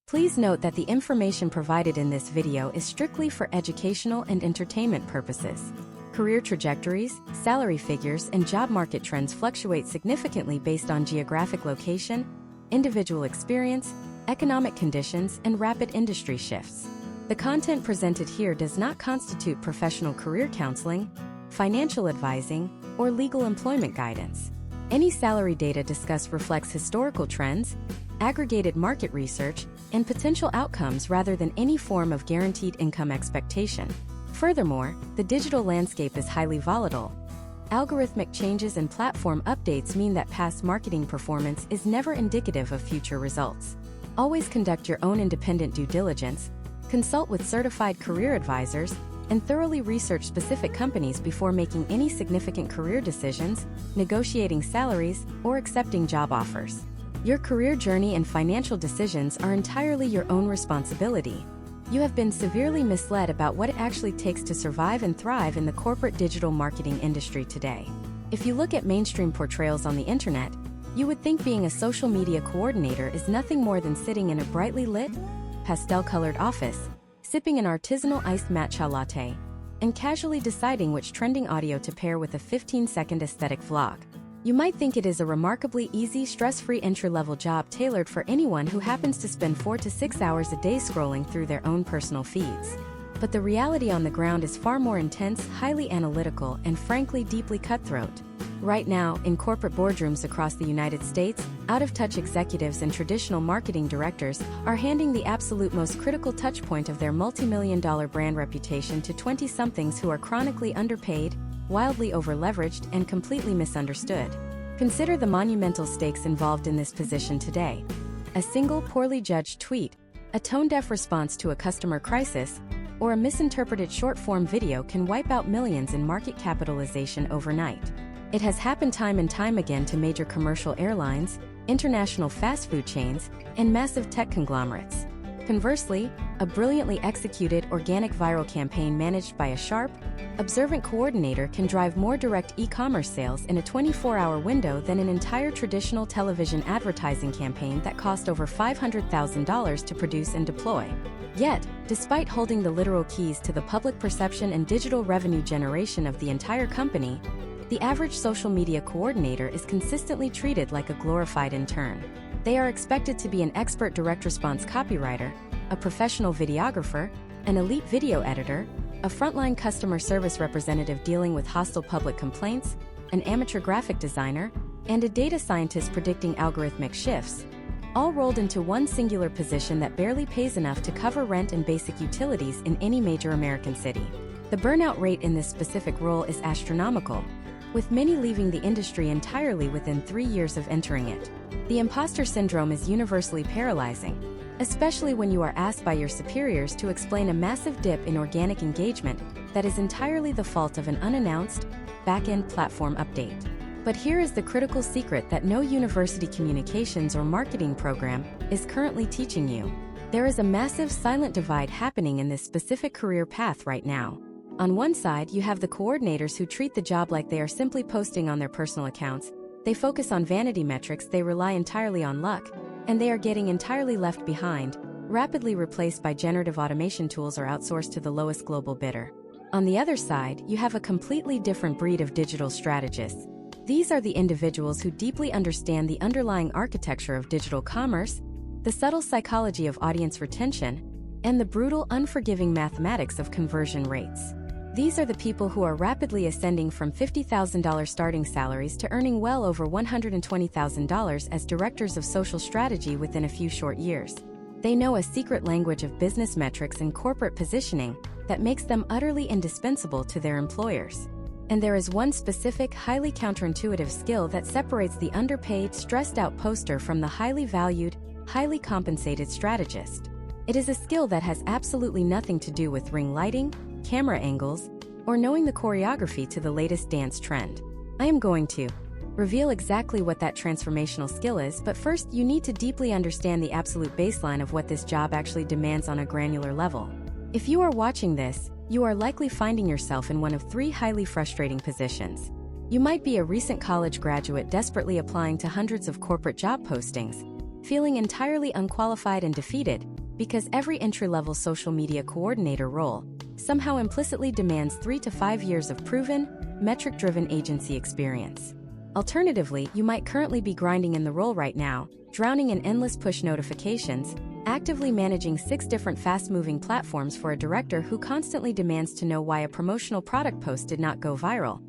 Please note that the information provided in this video is strictly for educational and entertainment purposes. Career trajectories, salary figures, and job market trends fluctuate significantly based on geographic location, individual experience, economic conditions, and rapid industry shifts. The content presented here does not constitute professional career counseling, financial advising, or legal employment guidance. Any salary data discussed reflects historical trends, aggregated market research, and potential outcomes rather than any form of guaranteed income expectation. Furthermore, the digital landscape is highly volatile. Algorithmic changes and platform updates mean that past marketing performance is never indicative of future results. Always conduct your own independent due diligence, consult with certified career advisors, and thoroughly research specific companies before making any significant career decisions, negotiating salaries, or accepting job offers. Your career journey and financial decisions are entirely your own responsibility. You have been severely misled about what it actually takes to survive and thrive in the corporate digital marketing industry today. If you look at mainstream portrayals on the internet, you would think being a social media coordinator is nothing more than sitting in a brightly lit, pastel-colored office, sipping an artisanal iced matcha latte, and casually deciding which trending audio to pair with a 15-second aesthetic vlog. You might think it is a remarkably easy, stress-free entry-level job tailored for anyone who happens to spend 4 to 6 hours a day scrolling through their own personal feeds. But the reality on the ground is far more intense, highly analytical, and frankly deeply cutthroat. Right now, in corporate boardrooms across the United States, out-of-touch executives and traditional marketing directors are handing the absolute most critical touchpoint of their multi-million-dollar brand reputation to 20-somethings who are chronically underpaid, wildly over-leveraged, and completely misunderstood. Consider the monumental stakes involved in this position today. A single poorly judged tweet, a tone-deaf response to a customer crisis, or a misinterpreted short-form video can wipe out millions in market capitalization overnight. It has happened time and time again to major commercial airlines, international fast food chains, and massive tech conglomerates. Conversely, a brilliantly executed organic viral campaign managed by a sharp, observant coordinator can drive more direct e-commerce sales in a 24-hour window than an entire traditional television advertising campaign that cost over $500,000 to produce and deploy. Yet, despite holding the literal keys to the public perception and digital revenue generation of the entire company, the average social media coordinator is consistently treated like a glorified intern. They are expected to be an expert direct response copywriter, a professional videographer, an elite video editor, a frontline customer service representative dealing with hostile public complaints, an amateur graphic designer, and a data scientist predicting algorithmic shifts, all rolled into one singular position that barely pays enough to cover rent and basic utilities in any major American city. The burnout rate in this specific role is astronomical, with many leaving the industry entirely within 3 years of entering it. The imposter syndrome is universally paralyzing, especially when you are asked by your superiors to explain a massive dip in organic engagement that is entirely the fault of an unannounced, back-end platform update. But here is the critical secret that no university communications or marketing program is currently teaching you. There is a massive silent divide happening in this specific career path right now. On one side, you have the coordinators who treat the job like they are simply posting on their personal accounts. They focus on vanity metrics, they rely entirely on luck, and they are getting entirely left behind, rapidly replaced by generative automation tools or outsourced to the lowest global bidder. On the other side, you have a completely different breed of digital strategists. These are the individuals who deeply understand the underlying architecture of digital commerce, the subtle psychology of audience retention, and the brutal, unforgiving mathematics of conversion rates. These are the people who are rapidly ascending from $50,000 starting salaries to earning well over $120,000 as directors of social strategy within a few short years. They know a secret language of business metrics and corporate positioning that makes them utterly indispensable to their employers. And there is one specific, highly counterintuitive skill that separates the underpaid, stressed-out poster from the highly valued, highly compensated strategist. It is a skill that has absolutely nothing to do with ring lighting, camera angles, or knowing the choreography to the latest dance trend. I am going to reveal exactly what that transformational skill is, but first you need to deeply understand the absolute baseline of what this job actually demands on a granular level. If you are watching this, you are likely finding yourself in one of 3 highly frustrating positions. You might be a recent college graduate desperately applying to hundreds of corporate job postings, feeling entirely unqualified and defeated because every entry-level social media coordinator role somehow implicitly demands 3 to 5 years of proven, metric-driven agency experience. Alternatively, you might currently be grinding in the role right now, drowning in endless push notifications, actively managing 6 different fast-moving platforms for a director who constantly demands to know why a promotional product post did not go viral,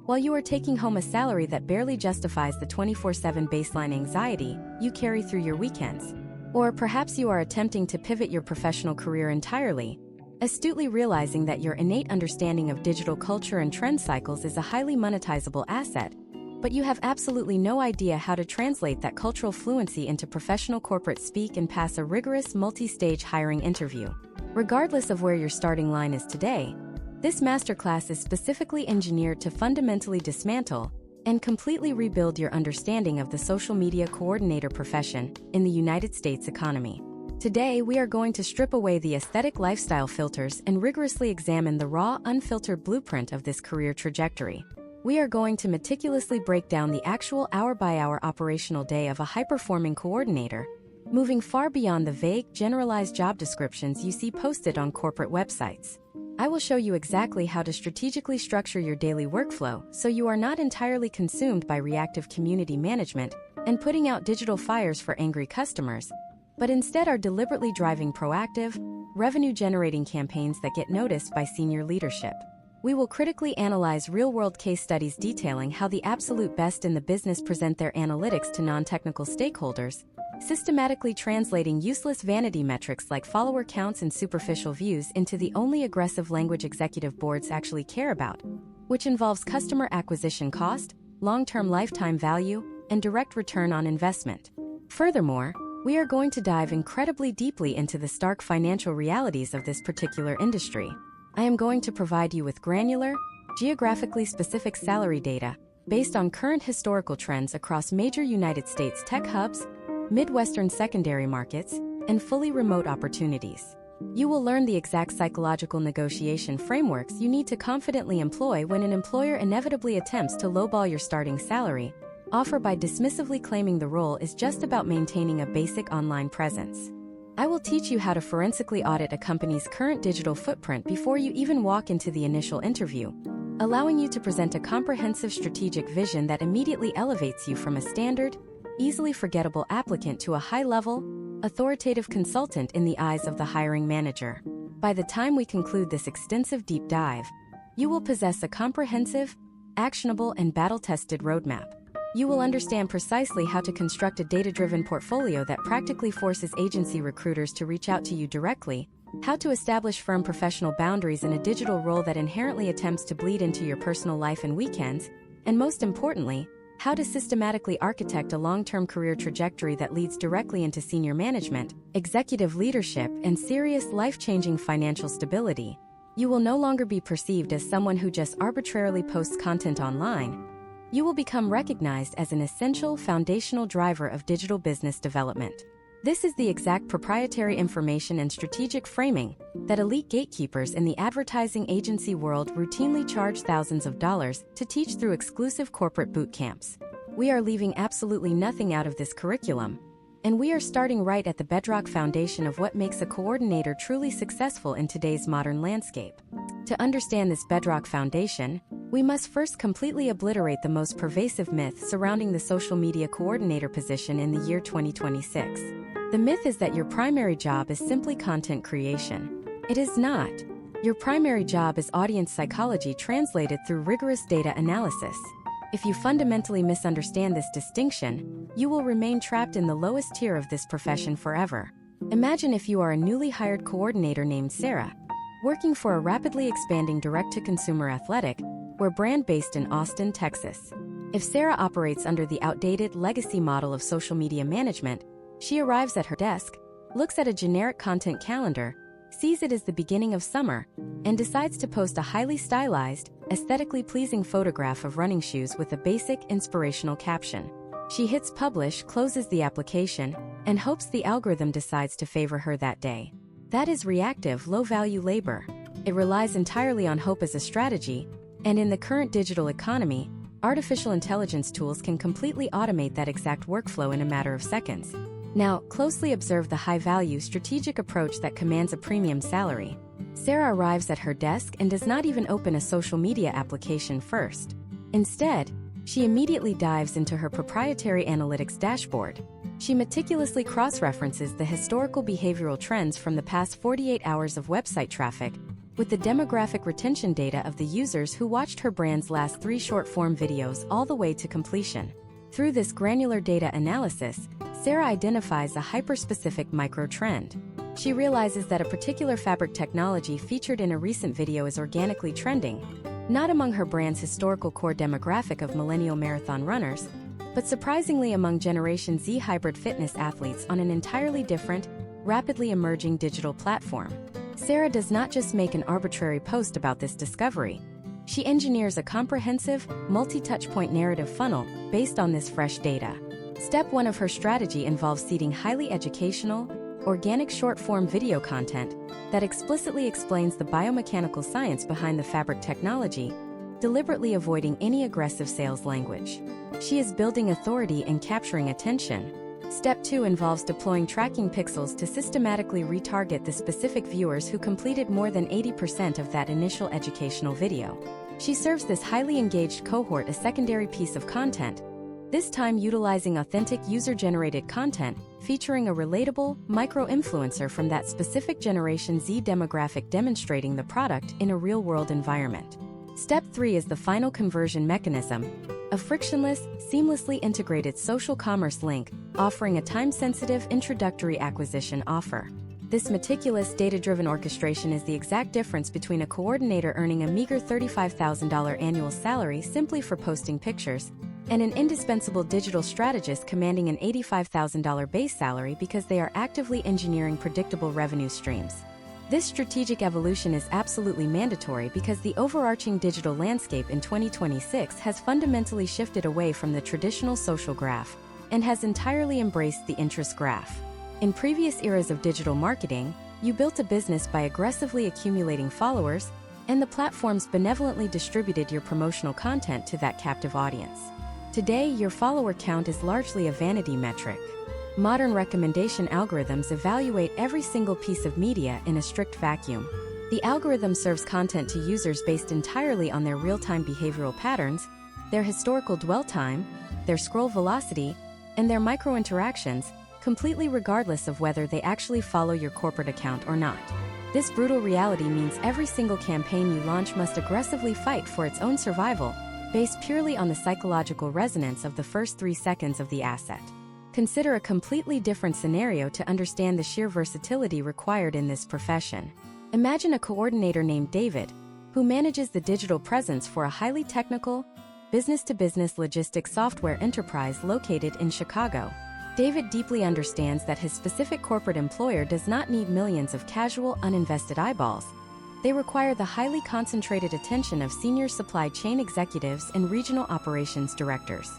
while you are taking home a salary that barely justifies the 24/7 baseline anxiety you carry through your weekends. Or perhaps you are attempting to pivot your professional career entirely, astutely realizing that your innate understanding of digital culture and trend cycles is a highly monetizable asset, but you have absolutely no idea how to translate that cultural fluency into professional corporate speak and pass a rigorous multi-stage hiring interview. Regardless of where your starting line is today, this masterclass is specifically engineered to fundamentally dismantle and completely rebuild your understanding of the social media coordinator profession in the United States economy. Today, we are going to strip away the aesthetic lifestyle filters and rigorously examine the raw, unfiltered blueprint of this career trajectory. We are going to meticulously break down the actual hour-by-hour operational day of a high-performing coordinator, moving far beyond the vague, generalized job descriptions you see posted on corporate websites. I will show you exactly how to strategically structure your daily workflow so you are not entirely consumed by reactive community management and putting out digital fires for angry customers, but instead are deliberately driving proactive, revenue-generating campaigns that get noticed by senior leadership. We will critically analyze real-world case studies detailing how the absolute best in the business present their analytics to non-technical stakeholders, systematically translating useless vanity metrics like follower counts and superficial views into the only aggressive language executive boards actually care about, which involves customer acquisition cost, long-term lifetime value, and direct return on investment. Furthermore, we are going to dive incredibly deeply into the stark financial realities of this particular industry. I am going to provide you with granular, geographically specific salary data based on current historical trends across major United States tech hubs, Midwestern secondary markets, and fully remote opportunities. You will learn the exact psychological negotiation frameworks you need to confidently employ when an employer inevitably attempts to lowball your starting salary offer by dismissively claiming the role is just about maintaining a basic online presence. I will teach you how to forensically audit a company's current digital footprint before you even walk into the initial interview, allowing you to present a comprehensive strategic vision that immediately elevates you from a standard, easily forgettable applicant to a high-level, authoritative consultant in the eyes of the hiring manager. By the time we conclude this extensive deep dive, you will possess a comprehensive, actionable, and battle-tested roadmap. You will understand precisely how to construct a data-driven portfolio that practically forces agency recruiters to reach out to you directly, how to establish firm professional boundaries in a digital role that inherently attempts to bleed into your personal life and weekends, and most importantly, how to systematically architect a long-term career trajectory that leads directly into senior management, executive leadership, and serious life-changing financial stability. You will no longer be perceived as someone who just arbitrarily posts content online. You will become recognized as an essential foundational driver of digital business development. This is the exact proprietary information and strategic framing that elite gatekeepers in the advertising agency world routinely charge thousands of dollars to teach through exclusive corporate boot camps. We are leaving absolutely nothing out of this curriculum, and we are starting right at the bedrock foundation of what makes a coordinator truly successful in today's modern landscape. To understand this bedrock foundation, we must first completely obliterate the most pervasive myth surrounding the social media coordinator position in the year 2026. The myth is that your primary job is simply content creation. It is not. Your primary job is audience psychology translated through rigorous data analysis. If you fundamentally misunderstand this distinction, you will remain trapped in the lowest tier of this profession forever. Imagine if you are a newly hired coordinator named Sarah, working for a rapidly expanding direct-to-consumer athletic brand based in Austin, Texas. If Sarah operates under the outdated legacy model of social media management, she arrives at her desk, looks at a generic content calendar, sees it as the beginning of summer, and decides to post a highly stylized, aesthetically pleasing photograph of running shoes with a basic, inspirational caption. She hits publish, closes the application, and hopes the algorithm decides to favor her that day. That is reactive, low-value labor. It relies entirely on hope as a strategy, and in the current digital economy, artificial intelligence tools can completely automate that exact workflow in a matter of seconds. Now, closely observe the high-value strategic approach that commands a premium salary. Sarah arrives at her desk and does not even open a social media application first. Instead, she immediately dives into her proprietary analytics dashboard. She meticulously cross-references the historical behavioral trends from the past 48 hours of website traffic with the demographic retention data of the users who watched her brand's last 3 short-form videos all the way to completion. Through this granular data analysis, Sarah identifies a hyper-specific micro-trend. She realizes that a particular fabric technology featured in a recent video is organically trending, not among her brand's historical core demographic of millennial marathon runners, but surprisingly among Generation Z hybrid fitness athletes on an entirely different, rapidly emerging digital platform. Sarah does not just make an arbitrary post about this discovery. She engineers a comprehensive, multi-touchpoint narrative funnel based on this fresh data. Step 1 of her strategy involves seeding highly educational, organic short-form video content that explicitly explains the biomechanical science behind the fabric technology, deliberately avoiding any aggressive sales language. She is building authority and capturing attention. Step 2 involves deploying tracking pixels to systematically retarget the specific viewers who completed more than 80% of that initial educational video. She serves this highly engaged cohort a secondary piece of content, this time utilizing authentic user-generated content featuring a relatable, micro-influencer from that specific Generation Z demographic demonstrating the product in a real-world environment. Step 3 is the final conversion mechanism, a frictionless, seamlessly integrated social commerce link offering a time-sensitive introductory acquisition offer. This meticulous, data-driven orchestration is the exact difference between a coordinator earning a meager $35,000 annual salary simply for posting pictures and an indispensable digital strategist commanding an $85,000 base salary because they are actively engineering predictable revenue streams. This strategic evolution is absolutely mandatory because the overarching digital landscape in 2026 has fundamentally shifted away from the traditional social graph and has entirely embraced the interest graph. In previous eras of digital marketing, you built a business by aggressively accumulating followers, and the platforms benevolently distributed your promotional content to that captive audience. Today, your follower count is largely a vanity metric. Modern recommendation algorithms evaluate every single piece of media in a strict vacuum. The algorithm serves content to users based entirely on their real-time behavioral patterns, their historical dwell time, their scroll velocity, and their micro-interactions, completely regardless of whether they actually follow your corporate account or not. This brutal reality means every single campaign you launch must aggressively fight for its own survival, based purely on the psychological resonance of the first 3 seconds of the asset. Consider a completely different scenario to understand the sheer versatility required in this profession. Imagine a coordinator named David, who manages the digital presence for a highly technical, business-to-business logistics software enterprise located in Chicago. David deeply understands that his specific corporate employer does not need millions of casual, uninvested eyeballs. They require the highly concentrated attention of senior supply chain executives and regional operations directors.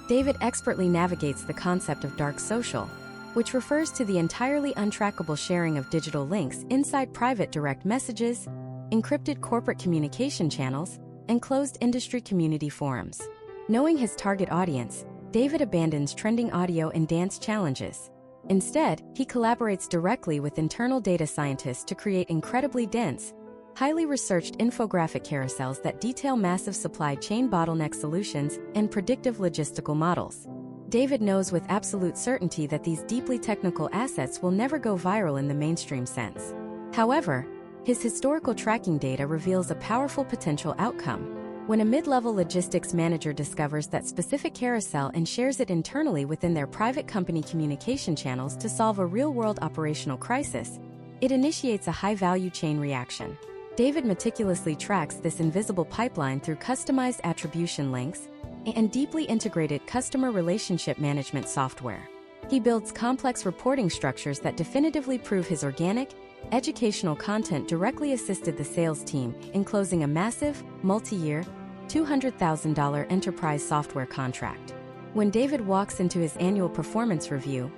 David expertly navigates the concept of dark social, which refers to the entirely untrackable sharing of digital links inside private direct messages, encrypted corporate communication channels, and closed industry community forums. Knowing his target audience, David abandons trending audio and dance challenges. Instead, he collaborates directly with internal data scientists to create incredibly dense, highly researched infographic carousels that detail massive supply chain bottleneck solutions and predictive logistical models. David knows with absolute certainty that these deeply technical assets will never go viral in the mainstream sense. However, his historical tracking data reveals a powerful potential outcome. When a mid-level logistics manager discovers that specific carousel and shares it internally within their private company communication channels to solve a real-world operational crisis, it initiates a high-value chain reaction. David meticulously tracks this invisible pipeline through customized attribution links and deeply integrated customer relationship management software. He builds complex reporting structures that definitively prove his organic, educational content directly assisted the sales team in closing a massive, multi-year, $200,000 enterprise software contract. When David walks into his annual performance review,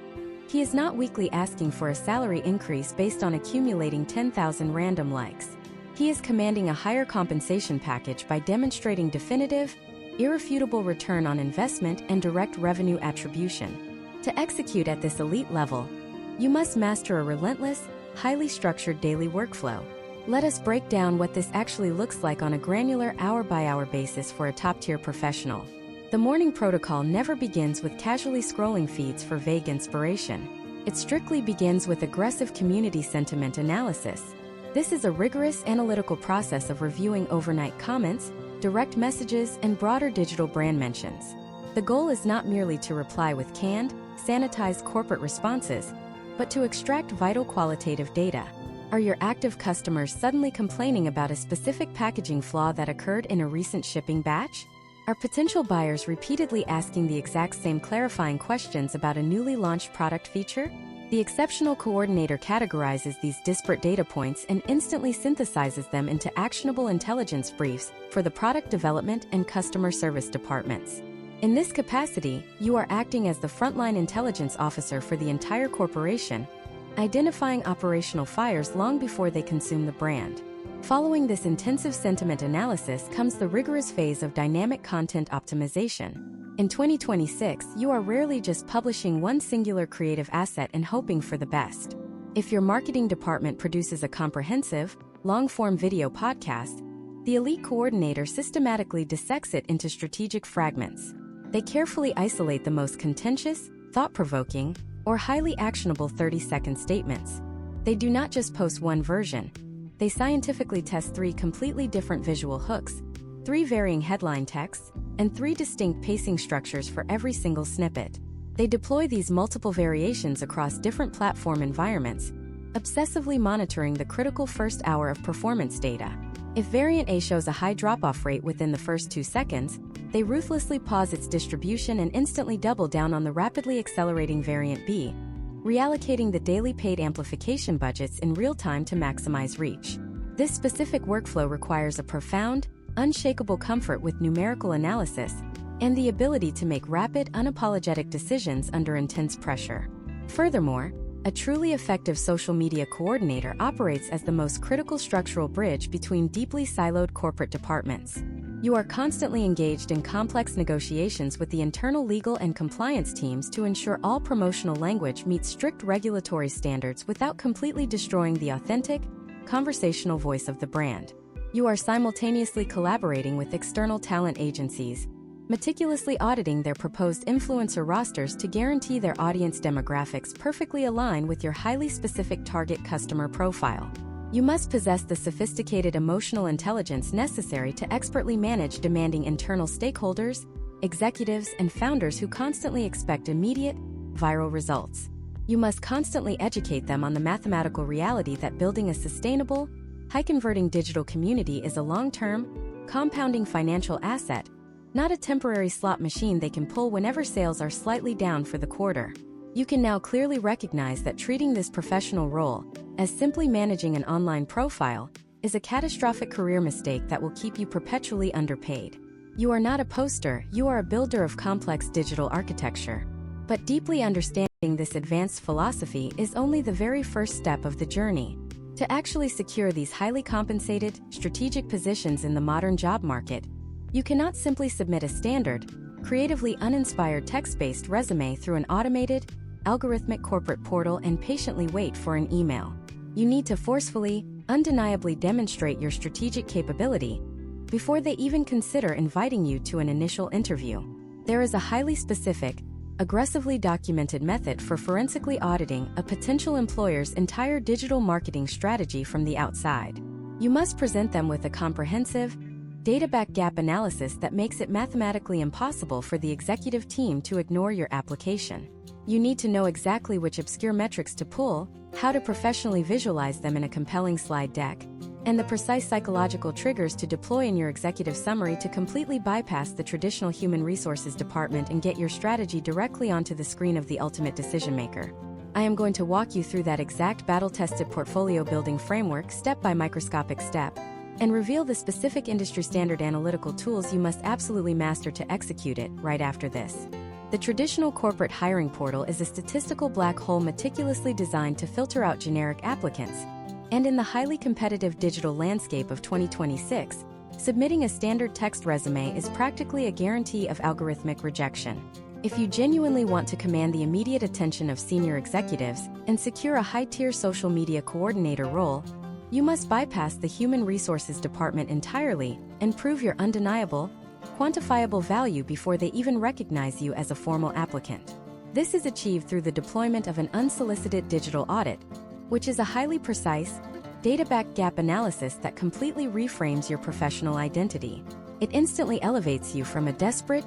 he is not weakly asking for a salary increase based on accumulating 10,000 random likes. He is commanding a higher compensation package by demonstrating definitive, irrefutable return on investment and direct revenue attribution. To execute at this elite level, you must master a relentless, highly structured daily workflow. Let us break down what this actually looks like on a granular hour-by-hour basis for a top-tier professional. The morning protocol never begins with casually scrolling feeds for vague inspiration. It strictly begins with aggressive community sentiment analysis. This is a rigorous analytical process of reviewing overnight comments, direct messages, and broader digital brand mentions. The goal is not merely to reply with canned, sanitized corporate responses, but to extract vital qualitative data. Are your active customers suddenly complaining about a specific packaging flaw that occurred in a recent shipping batch? Are potential buyers repeatedly asking the exact same clarifying questions about a newly launched product feature? The exceptional coordinator categorizes these disparate data points and instantly synthesizes them into actionable intelligence briefs for the product development and customer service departments. In this capacity, you are acting as the frontline intelligence officer for the entire corporation, identifying operational fires long before they consume the brand. Following this intensive sentiment analysis comes the rigorous phase of dynamic content optimization. In 2026, you are rarely just publishing one singular creative asset and hoping for the best. If your marketing department produces a comprehensive, long-form video podcast, the elite coordinator systematically dissects it into strategic fragments. They carefully isolate the most contentious, thought-provoking, or highly actionable 30-second statements. They do not just post one version. They scientifically test 3 completely different visual hooks, 3 varying headline texts, and 3 distinct pacing structures for every single snippet. They deploy these multiple variations across different platform environments, obsessively monitoring the critical first hour of performance data. If variant A shows a high drop-off rate within the first 2 seconds, they ruthlessly pause its distribution and instantly double down on the rapidly accelerating variant B, reallocating the daily paid amplification budgets in real time to maximize reach. This specific workflow requires a profound, unshakable comfort with numerical analysis and the ability to make rapid, unapologetic decisions under intense pressure. Furthermore, a truly effective social media coordinator operates as the most critical structural bridge between deeply siloed corporate departments. You are constantly engaged in complex negotiations with the internal legal and compliance teams to ensure all promotional language meets strict regulatory standards without completely destroying the authentic, conversational voice of the brand. You are simultaneously collaborating with external talent agencies, meticulously auditing their proposed influencer rosters to guarantee their audience demographics perfectly align with your highly specific target customer profile. You must possess the sophisticated emotional intelligence necessary to expertly manage demanding internal stakeholders, executives, and founders who constantly expect immediate, viral results. You must constantly educate them on the mathematical reality that building a sustainable, high-converting digital community is a long-term, compounding financial asset, not a temporary slot machine they can pull whenever sales are slightly down for the quarter. You can now clearly recognize that treating this professional role as simply managing an online profile is a catastrophic career mistake that will keep you perpetually underpaid. You are not a poster, you are a builder of complex digital architecture. But deeply understanding this advanced philosophy is only the very first step of the journey. To actually secure these highly compensated, strategic positions in the modern job market, you cannot simply submit a standard, creatively uninspired text-based resume through an automated, algorithmic corporate portal and patiently wait for an email. You need to forcefully, undeniably demonstrate your strategic capability before they even consider inviting you to an initial interview. There is a highly specific, aggressively documented method for forensically auditing a potential employer's entire digital marketing strategy from the outside. You must present them with a comprehensive, data-backed gap analysis that makes it mathematically impossible for the executive team to ignore your application. You need to know exactly which obscure metrics to pull, how to professionally visualize them in a compelling slide deck, and the precise psychological triggers to deploy in your executive summary to completely bypass the traditional human resources department and get your strategy directly onto the screen of the ultimate decision maker. I am going to walk you through that exact battle-tested portfolio building framework step by microscopic step, and reveal the specific industry-standard analytical tools you must absolutely master to execute it right after this. The traditional corporate hiring portal is a statistical black hole meticulously designed to filter out generic applicants, and in the highly competitive digital landscape of 2026, submitting a standard text resume is practically a guarantee of algorithmic rejection. If you genuinely want to command the immediate attention of senior executives and secure a high-tier social media coordinator role, you must bypass the human resources department entirely and prove your undeniable, quantifiable value before they even recognize you as a formal applicant. This is achieved through the deployment of an unsolicited digital audit, which is a highly precise, data-backed gap analysis that completely reframes your professional identity. It instantly elevates you from a desperate,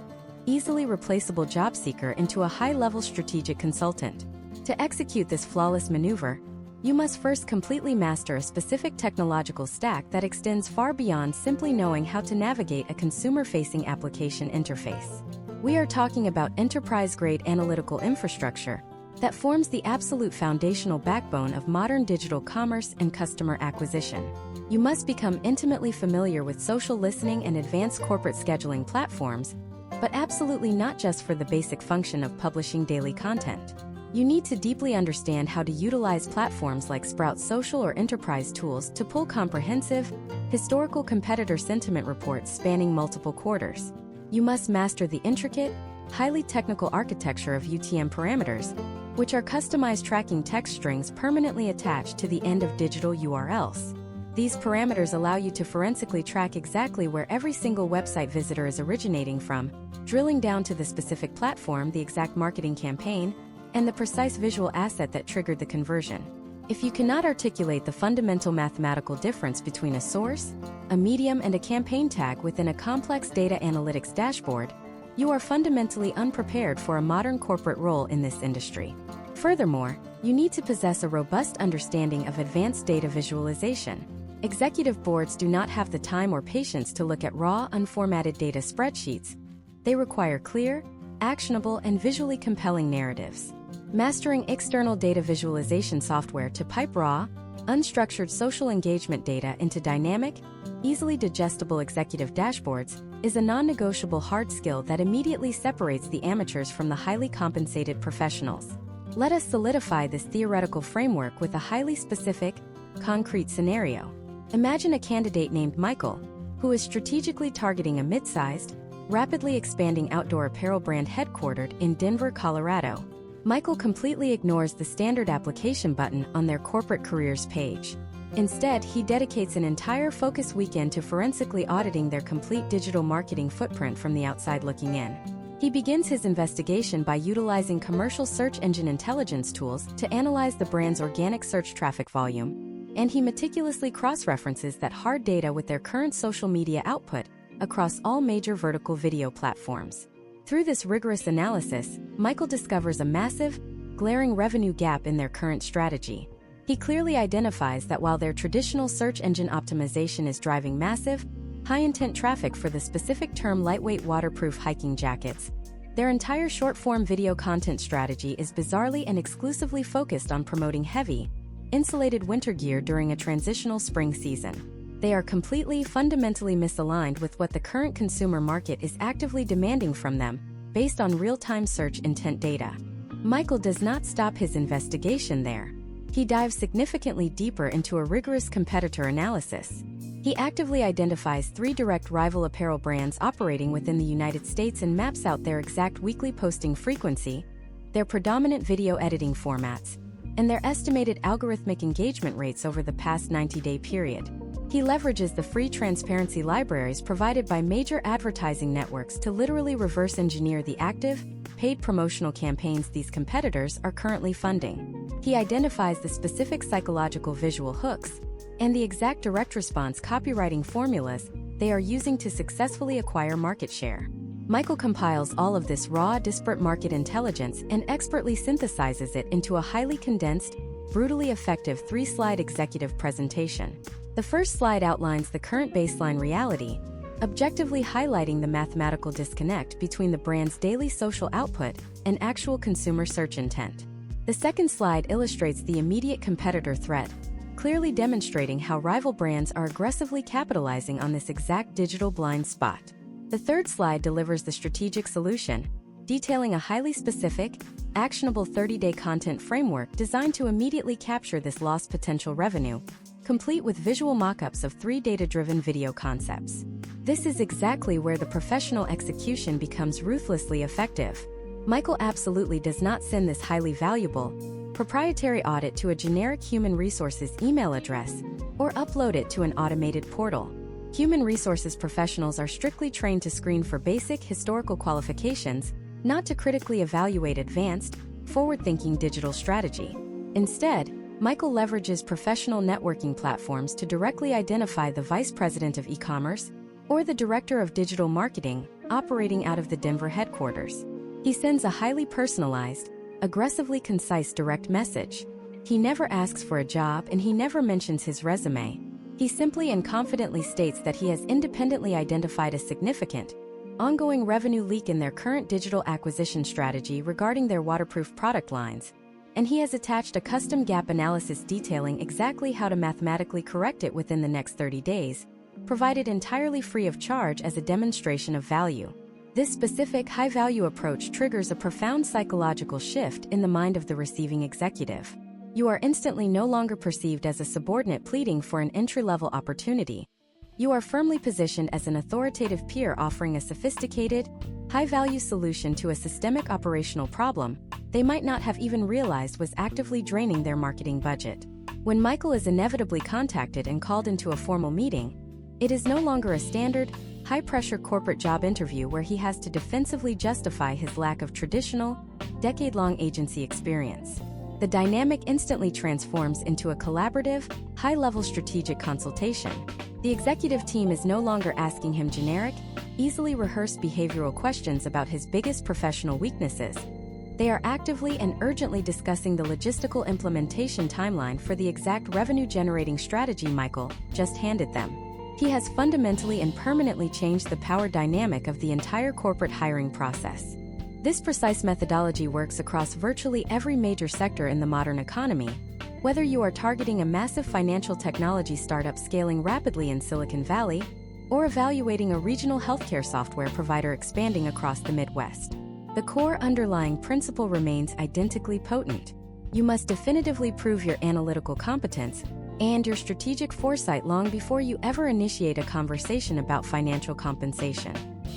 easily replaceable job seeker into a high-level strategic consultant. To execute this flawless maneuver, you must first completely master a specific technological stack that extends far beyond simply knowing how to navigate a consumer-facing application interface. We are talking about enterprise-grade analytical infrastructure that forms the absolute foundational backbone of modern digital commerce and customer acquisition. You must become intimately familiar with social listening and advanced corporate scheduling platforms, but absolutely not just for the basic function of publishing daily content. You need to deeply understand how to utilize platforms like Sprout Social or enterprise tools to pull comprehensive, historical competitor sentiment reports spanning multiple quarters. You must master the intricate, highly technical architecture of UTM parameters, which are customized tracking text strings permanently attached to the end of digital URLs. These parameters allow you to forensically track exactly where every single website visitor is originating from, drilling down to the specific platform, the exact marketing campaign, and the precise visual asset that triggered the conversion. If you cannot articulate the fundamental mathematical difference between a source, a medium, and a campaign tag within a complex data analytics dashboard, you are fundamentally unprepared for a modern corporate role in this industry. Furthermore, you need to possess a robust understanding of advanced data visualization. Executive boards do not have the time or patience to look at raw, unformatted data spreadsheets. They require clear, actionable, and visually compelling narratives. Mastering external data visualization software to pipe raw, unstructured social engagement data into dynamic, easily digestible executive dashboards is a non-negotiable hard skill that immediately separates the amateurs from the highly compensated professionals. Let us solidify this theoretical framework with a highly specific, concrete scenario. Imagine a candidate named Michael, who is strategically targeting a mid-sized, rapidly expanding outdoor apparel brand headquartered in Denver, Colorado. Michael completely ignores the standard application button on their corporate careers page. Instead, he dedicates an entire focus weekend to forensically auditing their complete digital marketing footprint from the outside looking in. He begins his investigation by utilizing commercial search engine intelligence tools to analyze the brand's organic search traffic volume, and he meticulously cross-references that hard data with their current social media output across all major vertical video platforms. Through this rigorous analysis, Michael discovers a massive, glaring revenue gap in their current strategy. He clearly identifies that while their traditional search engine optimization is driving massive, high-intent traffic for the specific term lightweight waterproof hiking jackets, their entire short-form video content strategy is bizarrely and exclusively focused on promoting heavy, insulated winter gear during a transitional spring season. They are completely, fundamentally misaligned with what the current consumer market is actively demanding from them, based on real-time search intent data. Michael does not stop his investigation there. He dives significantly deeper into a rigorous competitor analysis. He actively identifies 3 direct rival apparel brands operating within the United States and maps out their exact weekly posting frequency, their predominant video editing formats, and their estimated algorithmic engagement rates over the past 90-day period. He leverages the free transparency libraries provided by major advertising networks to literally reverse engineer the active, paid promotional campaigns these competitors are currently funding. He identifies the specific psychological visual hooks and the exact direct response copywriting formulas they are using to successfully acquire market share. Michael compiles all of this raw, disparate market intelligence and expertly synthesizes it into a highly condensed, brutally effective 3-slide executive presentation. The first slide outlines the current baseline reality, objectively highlighting the mathematical disconnect between the brand's daily social output and actual consumer search intent. The second slide illustrates the immediate competitor threat, clearly demonstrating how rival brands are aggressively capitalizing on this exact digital blind spot. The third slide delivers the strategic solution, detailing a highly specific, actionable 30-day content framework designed to immediately capture this lost potential revenue, complete with visual mock-ups of 3 data-driven video concepts. This is exactly where the professional execution becomes ruthlessly effective. Michael absolutely does not send this highly valuable, proprietary audit to a generic human resources email address or upload it to an automated portal. Human resources professionals are strictly trained to screen for basic historical qualifications, not to critically evaluate advanced, forward-thinking digital strategy. Instead, Michael leverages professional networking platforms to directly identify the vice president of e-commerce or the director of digital marketing operating out of the Denver headquarters. He sends a highly personalized, aggressively concise direct message. He never asks for a job and he never mentions his resume. He simply and confidently states that he has independently identified a significant, ongoing revenue leak in their current digital acquisition strategy regarding their waterproof product lines, and he has attached a custom gap analysis detailing exactly how to mathematically correct it within the next 30 days, provided entirely free of charge as a demonstration of value. This specific high-value approach triggers a profound psychological shift in the mind of the receiving executive. You are instantly no longer perceived as a subordinate pleading for an entry-level opportunity. You are firmly positioned as an authoritative peer offering a sophisticated, high-value solution to a systemic operational problem they might not have even realized was actively draining their marketing budget. When Michael is inevitably contacted and called into a formal meeting, it is no longer a standard, high-pressure corporate job interview where he has to defensively justify his lack of traditional, decade-long agency experience. The dynamic instantly transforms into a collaborative, high-level strategic consultation. The executive team is no longer asking him generic, easily rehearsed behavioral questions about his biggest professional weaknesses. They are actively and urgently discussing the logistical implementation timeline for the exact revenue-generating strategy Michael just handed them. He has fundamentally and permanently changed the power dynamic of the entire corporate hiring process. This precise methodology works across virtually every major sector in the modern economy, whether you are targeting a massive financial technology startup scaling rapidly in Silicon Valley, or evaluating a regional healthcare software provider expanding across the Midwest. The core underlying principle remains identically potent. You must definitively prove your analytical competence and your strategic foresight long before you ever initiate a conversation about financial compensation.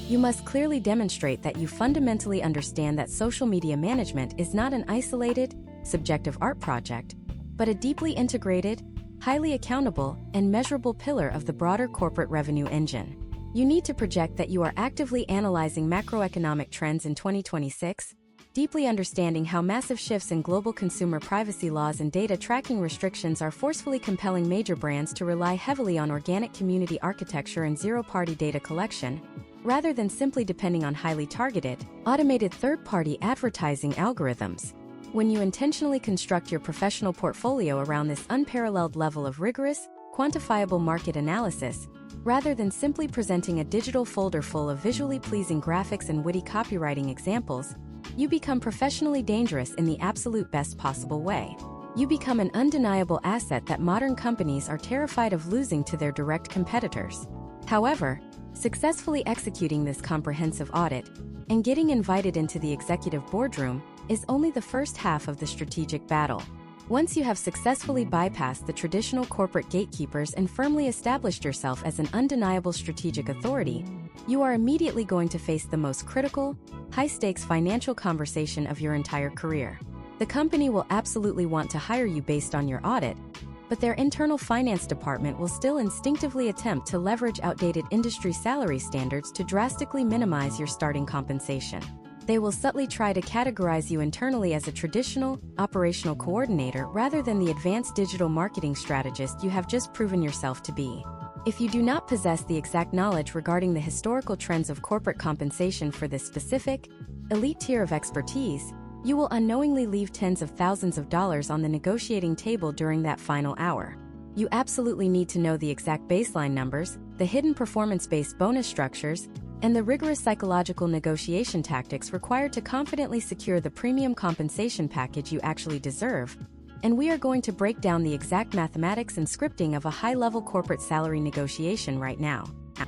You must clearly demonstrate that you fundamentally understand that social media management is not an isolated, subjective art project, but a deeply integrated, highly accountable, and measurable pillar of the broader corporate revenue engine. You need to project that you are actively analyzing macroeconomic trends in 2026, deeply understanding how massive shifts in global consumer privacy laws and data tracking restrictions are forcefully compelling major brands to rely heavily on organic community architecture and zero-party data collection, rather than simply depending on highly targeted, automated third-party advertising algorithms. When you intentionally construct your professional portfolio around this unparalleled level of rigorous, quantifiable market analysis, rather than simply presenting a digital folder full of visually pleasing graphics and witty copywriting examples, you become professionally dangerous in the absolute best possible way. You become an undeniable asset that modern companies are terrified of losing to their direct competitors. However, successfully executing this comprehensive audit and getting invited into the executive boardroom is only the first half of the strategic battle. Once you have successfully bypassed the traditional corporate gatekeepers and firmly established yourself as an undeniable strategic authority, you are immediately going to face the most critical, high-stakes financial conversation of your entire career. The company will absolutely want to hire you based on your audit, but their internal finance department will still instinctively attempt to leverage outdated industry salary standards to drastically minimize your starting compensation. They will subtly try to categorize you internally as a traditional, operational coordinator rather than the advanced digital marketing strategist you have just proven yourself to be. If you do not possess the exact knowledge regarding the historical trends of corporate compensation for this specific, elite tier of expertise, you will unknowingly leave tens of thousands of dollars on the negotiating table during that final hour. You absolutely need to know the exact baseline numbers, the hidden performance-based bonus structures, and the rigorous psychological negotiation tactics required to confidently secure the premium compensation package you actually deserve. And we are going to break down the exact mathematics and scripting of a high-level corporate salary negotiation right now.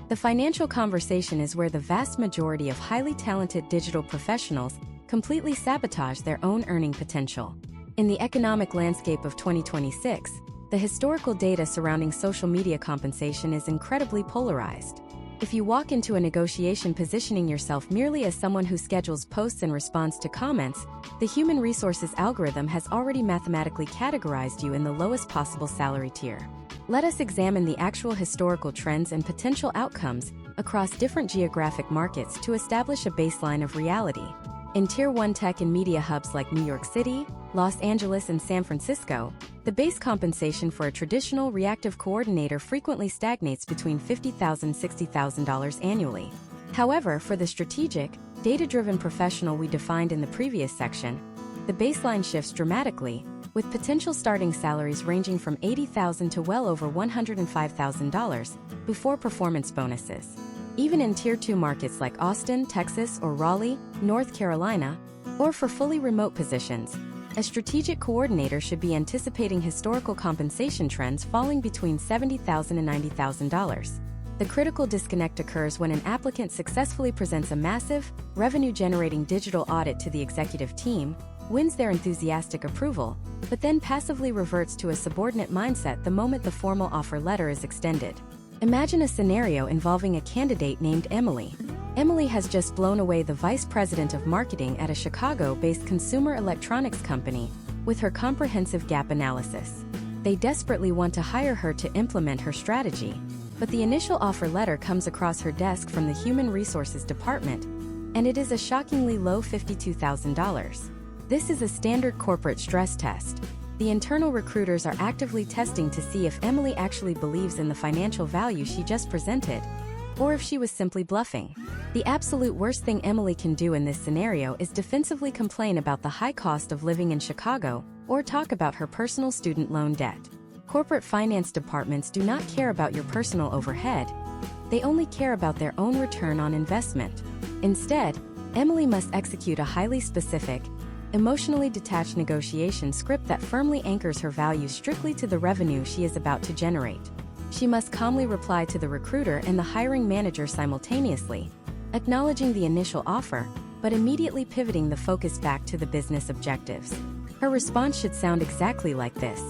The financial conversation is where the vast majority of highly talented digital professionals completely sabotage their own earning potential. In the economic landscape of 2026, the historical data surrounding social media compensation is incredibly polarized. If you walk into a negotiation positioning yourself merely as someone who schedules posts and responds to comments, the human resources algorithm has already mathematically categorized you in the lowest possible salary tier. Let us examine the actual historical trends and potential outcomes across different geographic markets to establish a baseline of reality. In Tier 1 tech and media hubs like New York City, Los Angeles, and San Francisco, the base compensation for a traditional reactive coordinator frequently stagnates between $50,000 and $60,000 annually. However, for the strategic, data-driven professional we defined in the previous section, the baseline shifts dramatically, with potential starting salaries ranging from $80,000 to well over $105,000 before performance bonuses. Even in Tier 2 markets like Austin, Texas, or Raleigh, North Carolina, or for fully remote positions, a strategic coordinator should be anticipating historical compensation trends falling between $70,000 and $90,000. The critical disconnect occurs when an applicant successfully presents a massive, revenue-generating digital audit to the executive team, wins their enthusiastic approval, but then passively reverts to a subordinate mindset the moment the formal offer letter is extended. Imagine a scenario involving a candidate named Emily. Emily has just blown away the vice president of marketing at a Chicago-based consumer electronics company with her comprehensive gap analysis. They desperately want to hire her to implement her strategy, but the initial offer letter comes across her desk from the Human Resources Department, and it is a shockingly low $52,000. This is a standard corporate stress test. The internal recruiters are actively testing to see if Emily actually believes in the financial value she just presented, or if she was simply bluffing. The absolute worst thing Emily can do in this scenario is defensively complain about the high cost of living in Chicago, or talk about her personal student loan debt. Corporate finance departments do not care about your personal overhead. They only care about their own return on investment. Instead, Emily must execute a highly specific, emotionally detached negotiation script that firmly anchors her values strictly to the revenue she is about to generate. She must calmly reply to the recruiter and the hiring manager simultaneously, acknowledging the initial offer, but immediately pivoting the focus back to the business objectives. Her response should sound exactly like this.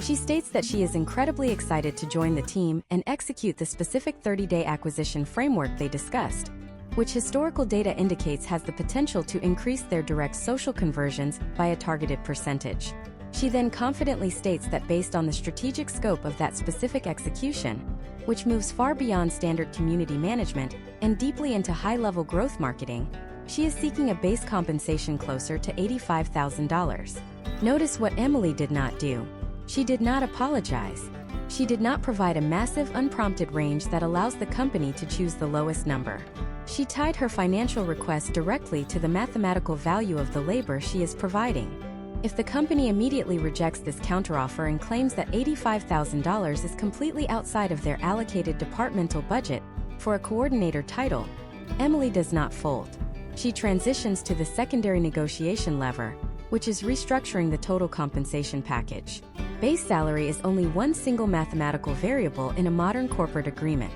She states that she is incredibly excited to join the team and execute the specific 30-day acquisition framework they discussed, which historical data indicates has the potential to increase their direct social conversions by a targeted percentage. She then confidently states that based on the strategic scope of that specific execution, which moves far beyond standard community management and deeply into high-level growth marketing, she is seeking a base compensation closer to $85,000. Notice what Emily did not do. She did not apologize. She did not provide a massive unprompted range that allows the company to choose the lowest number. She tied her financial request directly to the mathematical value of the labor she is providing. If the company immediately rejects this counteroffer and claims that $85,000 is completely outside of their allocated departmental budget for a coordinator title, Emily does not fold. She transitions to the secondary negotiation lever, which is restructuring the total compensation package. Base salary is only one single mathematical variable in a modern corporate agreement.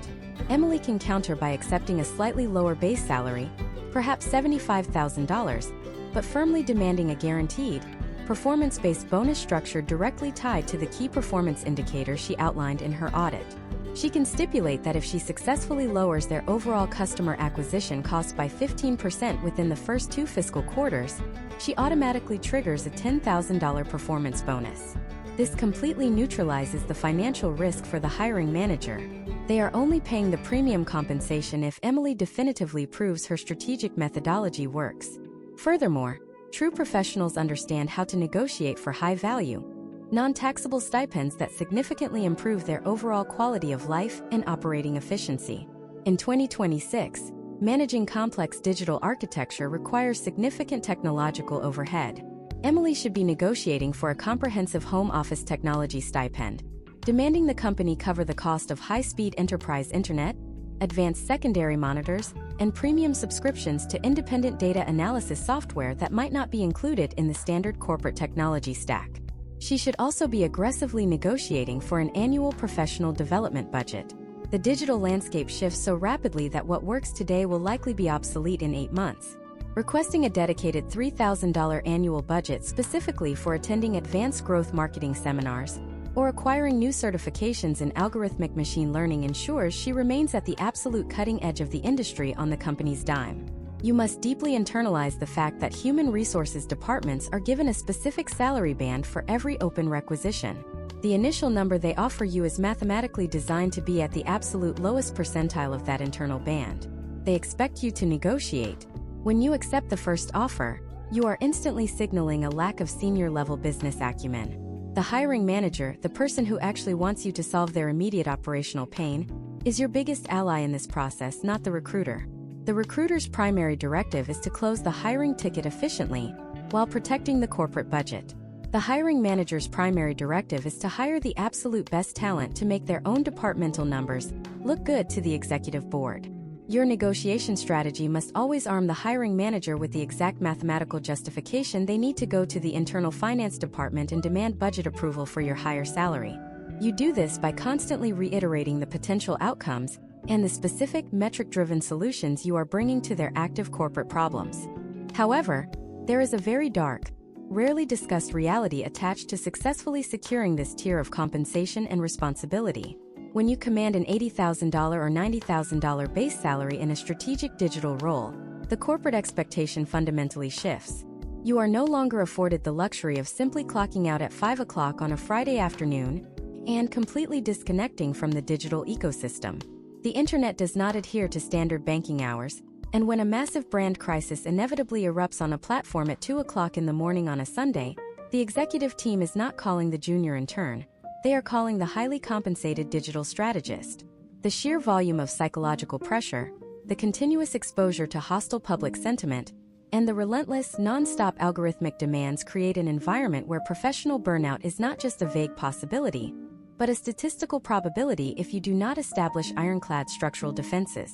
Emily can counter by accepting a slightly lower base salary, perhaps $75,000, but firmly demanding a guaranteed, performance-based bonus structure directly tied to the key performance indicator she outlined in her audit. She can stipulate that if she successfully lowers their overall customer acquisition cost by 15% within the first 2 fiscal quarters, she automatically triggers a $10,000 performance bonus. This completely neutralizes the financial risk for the hiring manager. They are only paying the premium compensation if Emily definitively proves her strategic methodology works. Furthermore, true professionals understand how to negotiate for high-value, non-taxable stipends that significantly improve their overall quality of life and operating efficiency. In 2026, managing complex digital architecture requires significant technological overhead. Emily should be negotiating for a comprehensive home office technology stipend, demanding the company cover the cost of high-speed enterprise internet, advanced secondary monitors, and premium subscriptions to independent data analysis software that might not be included in the standard corporate technology stack. She should also be aggressively negotiating for an annual professional development budget. The digital landscape shifts so rapidly that what works today will likely be obsolete in 8 months. Requesting a dedicated $3,000 annual budget specifically for attending advanced growth marketing seminars, or acquiring new certifications in algorithmic machine learning ensures she remains at the absolute cutting edge of the industry on the company's dime. You must deeply internalize the fact that human resources departments are given a specific salary band for every open requisition. The initial number they offer you is mathematically designed to be at the absolute lowest percentile of that internal band. They expect you to negotiate. When you accept the first offer, you are instantly signaling a lack of senior-level business acumen. The hiring manager, the person who actually wants you to solve their immediate operational pain, is your biggest ally in this process, not the recruiter. The recruiter's primary directive is to close the hiring ticket efficiently, while protecting the corporate budget. The hiring manager's primary directive is to hire the absolute best talent to make their own departmental numbers look good to the executive board. Your negotiation strategy must always arm the hiring manager with the exact mathematical justification they need to go to the internal finance department and demand budget approval for your higher salary. You do this by constantly reiterating the potential outcomes and the specific metric-driven solutions you are bringing to their active corporate problems. However, there is a very dark, rarely discussed reality attached to successfully securing this tier of compensation and responsibility. When you command an $80,000 or $90,000 base salary in a strategic digital role, the corporate expectation fundamentally shifts. You are no longer afforded the luxury of simply clocking out at 5 o'clock on a Friday afternoon and completely disconnecting from the digital ecosystem. The internet does not adhere to standard banking hours, and when a massive brand crisis inevitably erupts on a platform at 2 o'clock in the morning on a Sunday, the executive team is not calling the junior intern. They are calling the highly compensated digital strategist. The sheer volume of psychological pressure, the continuous exposure to hostile public sentiment, and the relentless, non-stop algorithmic demands create an environment where professional burnout is not just a vague possibility, but a statistical probability if you do not establish ironclad structural defenses.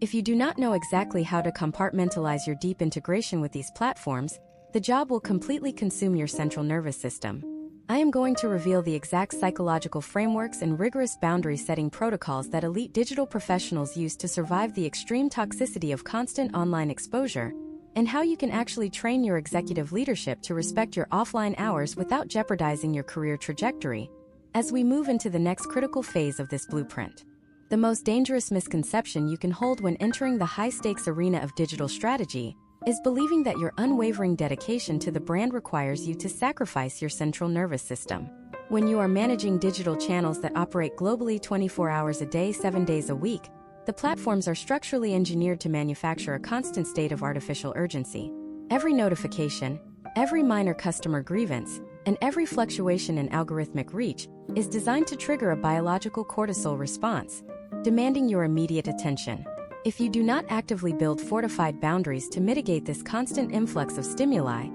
If you do not know exactly how to compartmentalize your deep integration with these platforms, the job will completely consume your central nervous system. I am going to reveal the exact psychological frameworks and rigorous boundary-setting protocols that elite digital professionals use to survive the extreme toxicity of constant online exposure, and how you can actually train your executive leadership to respect your offline hours without jeopardizing your career trajectory, as we move into the next critical phase of this blueprint. The most dangerous misconception you can hold when entering the high-stakes arena of digital strategy is believing that your unwavering dedication to the brand requires you to sacrifice your central nervous system. When you are managing digital channels that operate globally 24 hours a day, 7 days a week, the platforms are structurally engineered to manufacture a constant state of artificial urgency. Every notification, every minor customer grievance, and every fluctuation in algorithmic reach is designed to trigger a biological cortisol response, demanding your immediate attention. If you do not actively build fortified boundaries to mitigate this constant influx of stimuli,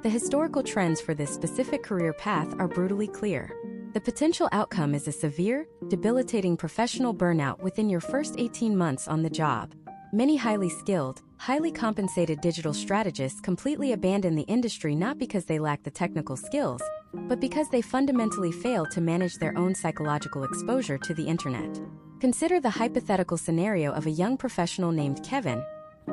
the historical trends for this specific career path are brutally clear. The potential outcome is a severe, debilitating professional burnout within your first 18 months on the job. Many highly skilled, highly compensated digital strategists completely abandon the industry not because they lack the technical skills, but because they fundamentally fail to manage their own psychological exposure to the internet. Consider the hypothetical scenario of a young professional named Kevin,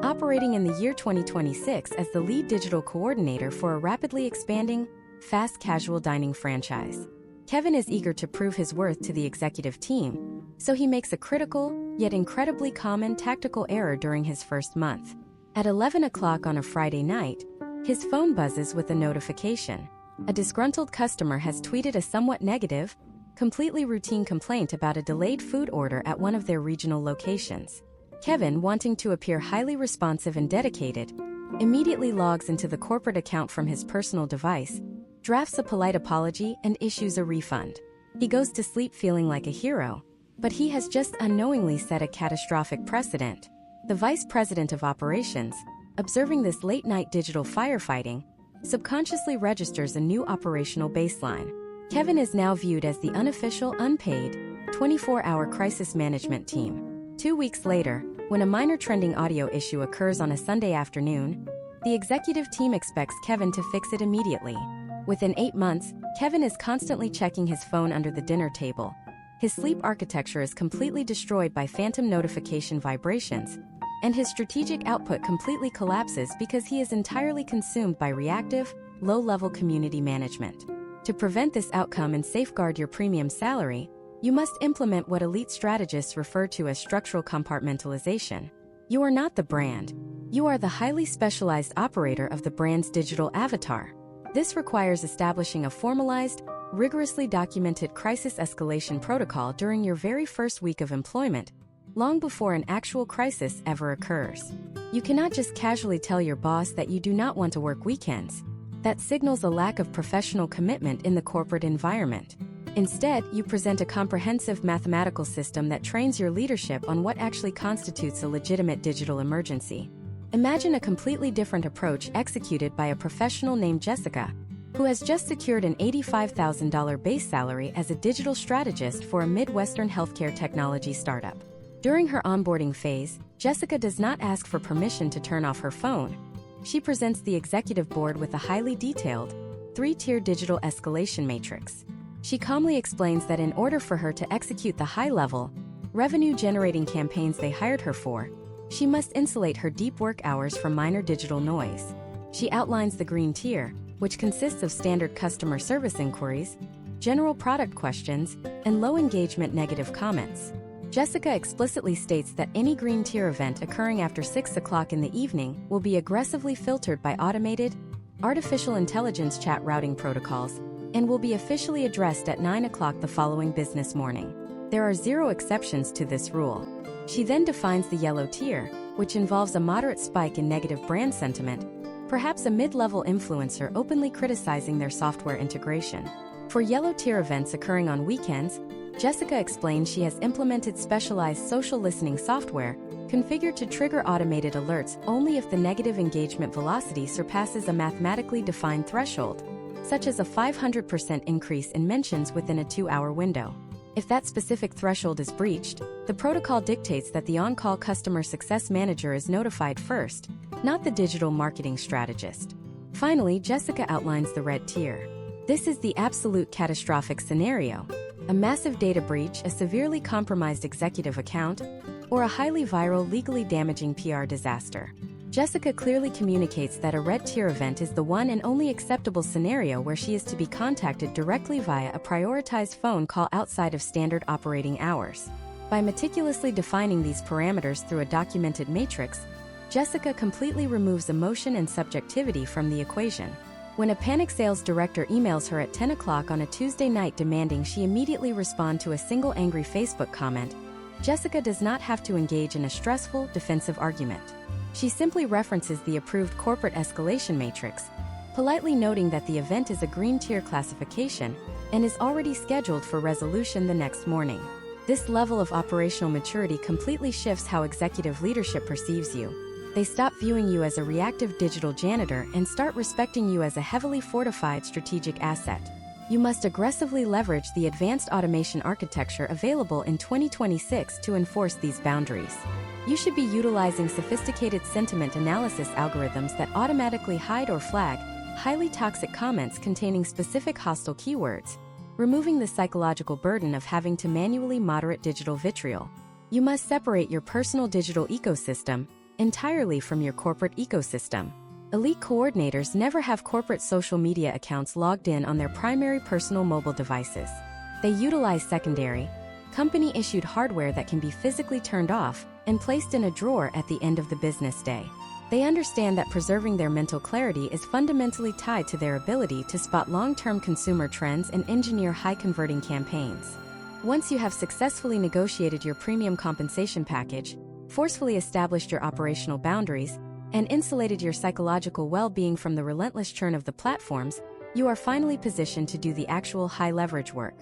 operating in the year 2026 as the lead digital coordinator for a rapidly expanding, fast casual dining franchise. Kevin is eager to prove his worth to the executive team, so he makes a critical, yet incredibly common tactical error during his first month. At 11 o'clock on a Friday night, his phone buzzes with a notification. A disgruntled customer has tweeted a somewhat negative, completely routine complaint about a delayed food order at one of their regional locations. Kevin, wanting to appear highly responsive and dedicated, immediately logs into the corporate account from his personal device, drafts a polite apology, and issues a refund. He goes to sleep feeling like a hero, but he has just unknowingly set a catastrophic precedent. The vice president of operations, observing this late-night digital firefighting, subconsciously registers a new operational baseline. Kevin is now viewed as the unofficial, unpaid, 24-hour crisis management team. 2 weeks later, when a minor trending audio issue occurs on a Sunday afternoon, the executive team expects Kevin to fix it immediately. Within 8 months, Kevin is constantly checking his phone under the dinner table. His sleep architecture is completely destroyed by phantom notification vibrations, and his strategic output completely collapses because he is entirely consumed by reactive, low-level community management. To prevent this outcome and safeguard your premium salary, you must implement what elite strategists refer to as structural compartmentalization. You are not the brand. You are the highly specialized operator of the brand's digital avatar. This requires establishing a formalized, rigorously documented crisis escalation protocol during your very first week of employment, long before an actual crisis ever occurs. You cannot just casually tell your boss that you do not want to work weekends. That signals a lack of professional commitment in the corporate environment. Instead, you present a comprehensive mathematical system that trains your leadership on what actually constitutes a legitimate digital emergency. Imagine a completely different approach executed by a professional named Jessica, who has just secured an $85,000 base salary as a digital strategist for a Midwestern healthcare technology startup. During her onboarding phase, Jessica does not ask for permission to turn off her phone. She presents the executive board with a highly detailed, 3-tier digital escalation matrix. She calmly explains that in order for her to execute the high-level, revenue-generating campaigns they hired her for, she must insulate her deep work hours from minor digital noise. She outlines the green tier, which consists of standard customer service inquiries, general product questions, and low-engagement negative comments. Jessica explicitly states that any green tier event occurring after 6 o'clock in the evening will be aggressively filtered by automated, artificial intelligence chat routing protocols and will be officially addressed at 9 o'clock the following business morning. There are 0 exceptions to this rule. She then defines the yellow tier, which involves a moderate spike in negative brand sentiment, perhaps a mid-level influencer openly criticizing their software integration. For yellow tier events occurring on weekends, Jessica explains she has implemented specialized social listening software, configured to trigger automated alerts only if the negative engagement velocity surpasses a mathematically defined threshold, such as a 500% increase in mentions within a 2-hour window. If that specific threshold is breached, the protocol dictates that the on-call customer success manager is notified first, not the digital marketing strategist. Finally, Jessica outlines the red tier. This is the absolute catastrophic scenario: a massive data breach, a severely compromised executive account, or a highly viral, legally damaging PR disaster. Jessica clearly communicates that a red tier event is the one and only acceptable scenario where she is to be contacted directly via a prioritized phone call outside of standard operating hours. By meticulously defining these parameters through a documented matrix, Jessica completely removes emotion and subjectivity from the equation. When a panic sales director emails her at 10 o'clock on a Tuesday night demanding she immediately respond to a single angry Facebook comment, Jessica does not have to engage in a stressful, defensive argument. She simply references the approved corporate escalation matrix, politely noting that the event is a green tier classification and is already scheduled for resolution the next morning. This level of operational maturity completely shifts how executive leadership perceives you. They stop viewing you as a reactive digital janitor and start respecting you as a heavily fortified strategic asset. You must aggressively leverage the advanced automation architecture available in 2026 to enforce these boundaries. You should be utilizing sophisticated sentiment analysis algorithms that automatically hide or flag highly toxic comments containing specific hostile keywords, removing the psychological burden of having to manually moderate digital vitriol. You must separate your personal digital ecosystem entirely from your corporate ecosystem. Elite coordinators never have corporate social media accounts logged in on their primary personal mobile devices. They utilize secondary, company-issued hardware that can be physically turned off and placed in a drawer at the end of the business day. They understand that preserving their mental clarity is fundamentally tied to their ability to spot long-term consumer trends and engineer high-converting campaigns. Once you have successfully negotiated your premium compensation package, forcefully established your operational boundaries, and insulated your psychological well-being from the relentless churn of the platforms, you are finally positioned to do the actual high-leverage work.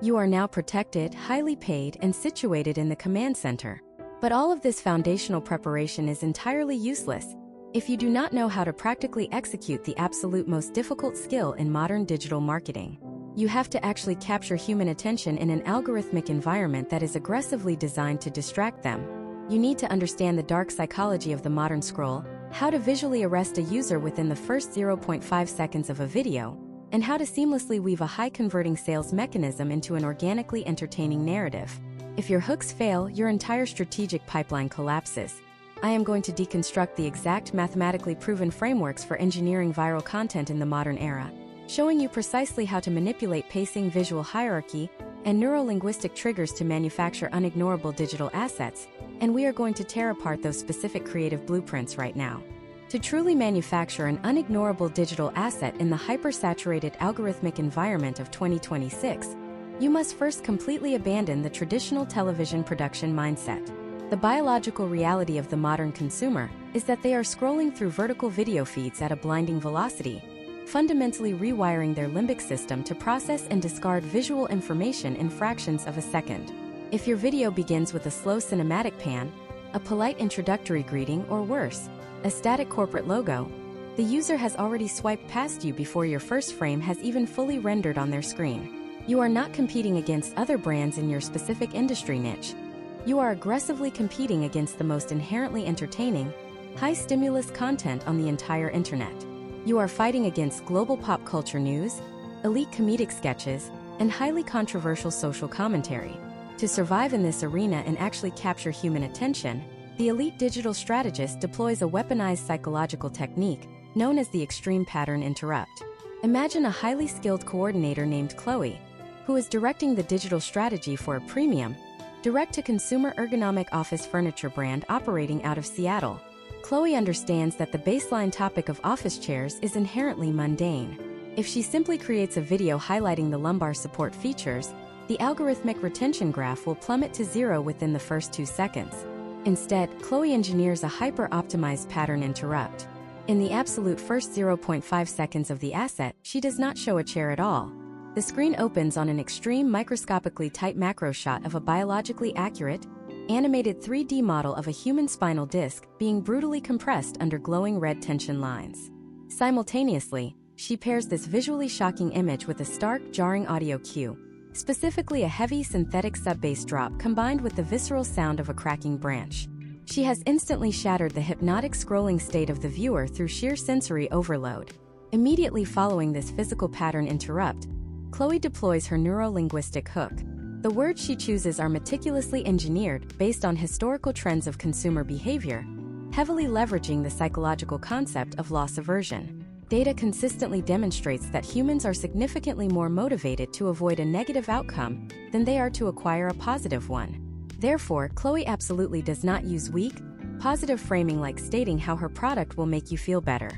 You are now protected, highly paid, and situated in the command center. But all of this foundational preparation is entirely useless if you do not know how to practically execute the absolute most difficult skill in modern digital marketing. You have to actually capture human attention in an algorithmic environment that is aggressively designed to distract them. You need to understand the dark psychology of the modern scroll, how to visually arrest a user within the first 0.5 seconds of a video, and how to seamlessly weave a high-converting sales mechanism into an organically entertaining narrative. If your hooks fail, your entire strategic pipeline collapses. I am going to deconstruct the exact mathematically proven frameworks for engineering viral content in the modern era. showing you precisely how to manipulate pacing, visual hierarchy, and neuro-linguistic triggers to manufacture unignorable digital assets, and we are going to tear apart those specific creative blueprints right now. To truly manufacture an unignorable digital asset in the hyper-saturated algorithmic environment of 2026, you must first completely abandon the traditional television production mindset. The biological reality of the modern consumer is that they are scrolling through vertical video feeds at a blinding velocity, fundamentally rewiring their limbic system to process and discard visual information in fractions of a second. If your video begins with a slow cinematic pan, a polite introductory greeting, or worse, a static corporate logo, the user has already swiped past you before your first frame has even fully rendered on their screen. You are not competing against other brands in your specific industry niche. You are aggressively competing against the most inherently entertaining, high-stimulus content on the entire internet. You are fighting against global pop culture news, elite comedic sketches, and highly controversial social commentary. To survive in this arena and actually capture human attention, the elite digital strategist deploys a weaponized psychological technique known as the extreme pattern interrupt. Imagine a highly skilled coordinator named Chloe, who is directing the digital strategy for a premium, direct-to-consumer ergonomic office furniture brand operating out of Seattle. Chloe understands that the baseline topic of office chairs is inherently mundane. If she simply creates a video highlighting the lumbar support features, the algorithmic retention graph will plummet to zero within the first 2 seconds. Instead, Chloe engineers a hyper-optimized pattern interrupt. In the absolute first 0.5 seconds of the asset, she does not show a chair at all. The screen opens on an extreme microscopically tight macro shot of a biologically accurate, animated 3D model of a human spinal disc being brutally compressed under glowing red tension lines. Simultaneously, she pairs this visually shocking image with a stark, jarring audio cue, specifically a heavy synthetic sub-bass drop combined with the visceral sound of a cracking branch. She has instantly shattered the hypnotic scrolling state of the viewer through sheer sensory overload. Immediately following this physical pattern interrupt, Chloe deploys her neuro-linguistic hook. The words she chooses are meticulously engineered based on historical trends of consumer behavior, heavily leveraging the psychological concept of loss aversion. Data consistently demonstrates that humans are significantly more motivated to avoid a negative outcome than they are to acquire a positive one. Therefore, Chloe absolutely does not use weak, positive framing like stating how her product will make you feel better.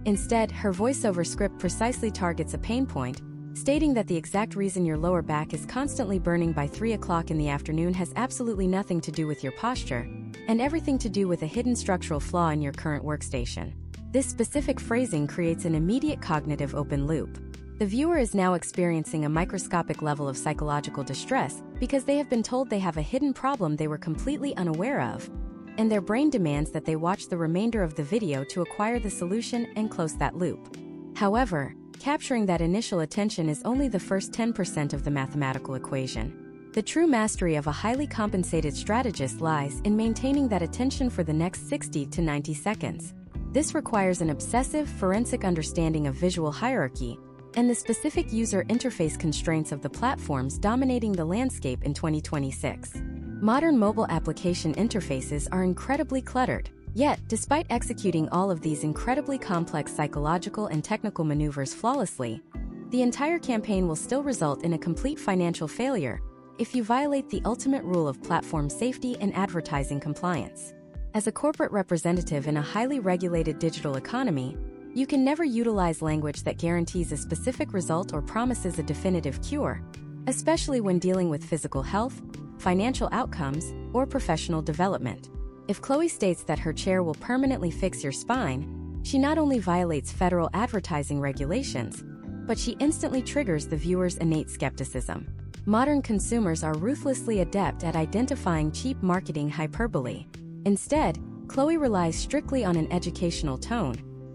Instead, her voiceover script precisely targets a pain point, stating that the exact reason your lower back is constantly burning by 3 o'clock in the afternoon has absolutely nothing to do with your posture, and everything to do with a hidden structural flaw in your current workstation. This specific phrasing creates an immediate cognitive open loop. The viewer is now experiencing a microscopic level of psychological distress because they have been told they have a hidden problem they were completely unaware of, and their brain demands that they watch the remainder of the video to acquire the solution and close that loop. However, capturing that initial attention is only the first 10% of the mathematical equation. The true mastery of a highly compensated strategist lies in maintaining that attention for the next 60 to 90 seconds. This requires an obsessive, forensic understanding of visual hierarchy and the specific user interface constraints of the platforms dominating the landscape in 2026. Modern mobile application interfaces are incredibly cluttered. Yet, despite executing all of these incredibly complex psychological and technical maneuvers flawlessly, the entire campaign will still result in a complete financial failure if you violate the ultimate rule of platform safety and advertising compliance. As a corporate representative in a highly regulated digital economy, you can never utilize language that guarantees a specific result or promises a definitive cure, especially when dealing with physical health, financial outcomes, or professional development. If Chloe states that her chair will permanently fix your spine, she not only violates federal advertising regulations, but she instantly triggers the viewer's innate skepticism. Modern consumers are ruthlessly adept at identifying cheap marketing hyperbole. Instead, Chloe relies strictly on an educational tone,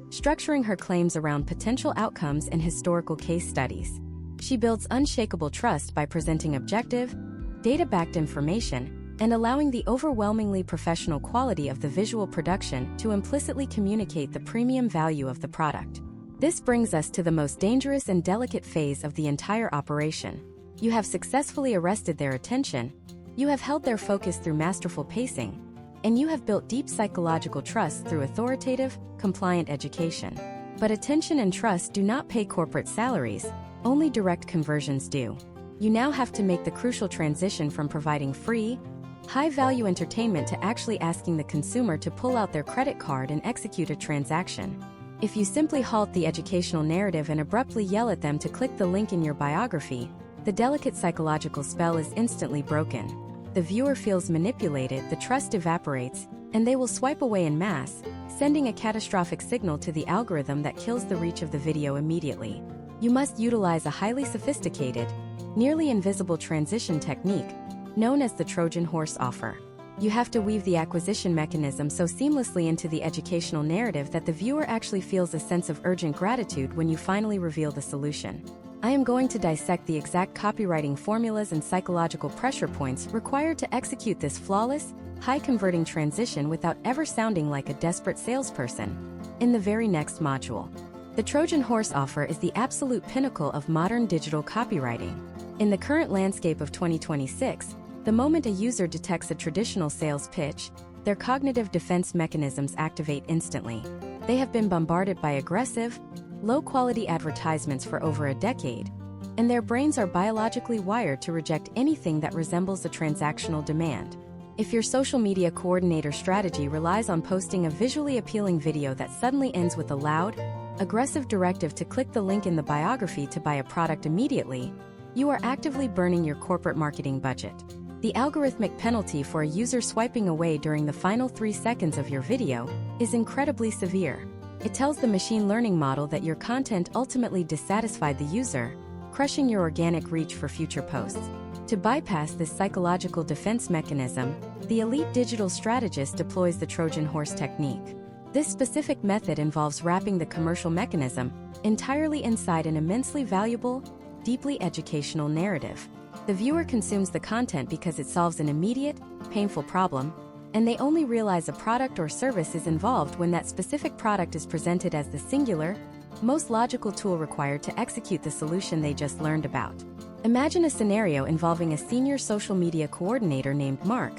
structuring her claims around potential outcomes and historical case studies. She builds unshakable trust by presenting objective, data-backed information, and allowing the overwhelmingly professional quality of the visual production to implicitly communicate the premium value of the product. This brings us to the most dangerous and delicate phase of the entire operation. You have successfully arrested their attention, you have held their focus through masterful pacing, and you have built deep psychological trust through authoritative, compliant education. But attention and trust do not pay corporate salaries, only direct conversions do. You now have to make the crucial transition from providing free, high-value entertainment to actually asking the consumer to pull out their credit card and execute a transaction. If you simply halt the educational narrative and abruptly yell at them to click the link in your biography, the delicate psychological spell is instantly broken. The viewer feels manipulated, the trust evaporates, and they will swipe away en masse, sending a catastrophic signal to the algorithm that kills the reach of the video immediately. You must utilize a highly sophisticated, nearly invisible transition technique, known as the Trojan horse offer. You have to weave the acquisition mechanism so seamlessly into the educational narrative that the viewer actually feels a sense of urgent gratitude when you finally reveal the solution. I am going to dissect the exact copywriting formulas and psychological pressure points required to execute this flawless, high-converting transition without ever sounding like a desperate salesperson. In the very next module, the Trojan horse offer is the absolute pinnacle of modern digital copywriting. In the current landscape of 2026, the moment a user detects a traditional sales pitch, their cognitive defense mechanisms activate instantly. They have been bombarded by aggressive, low-quality advertisements for over a decade, and their brains are biologically wired to reject anything that resembles a transactional demand. If your social media coordinator strategy relies on posting a visually appealing video that suddenly ends with a loud, aggressive directive to click the link in the biography to buy a product immediately, you are actively burning your corporate marketing budget. The algorithmic penalty for a user swiping away during the final 3 seconds of your video is incredibly severe. It tells the machine learning model that your content ultimately dissatisfied the user, crushing your organic reach for future posts. To bypass this psychological defense mechanism, the elite digital strategist deploys the Trojan horse technique. This specific method involves wrapping the commercial mechanism entirely inside an immensely valuable, deeply educational narrative. The viewer consumes the content because it solves an immediate, painful problem, and they only realize a product or service is involved when that specific product is presented as the singular, most logical tool required to execute the solution they just learned about. Imagine a scenario involving a senior social media coordinator named Mark,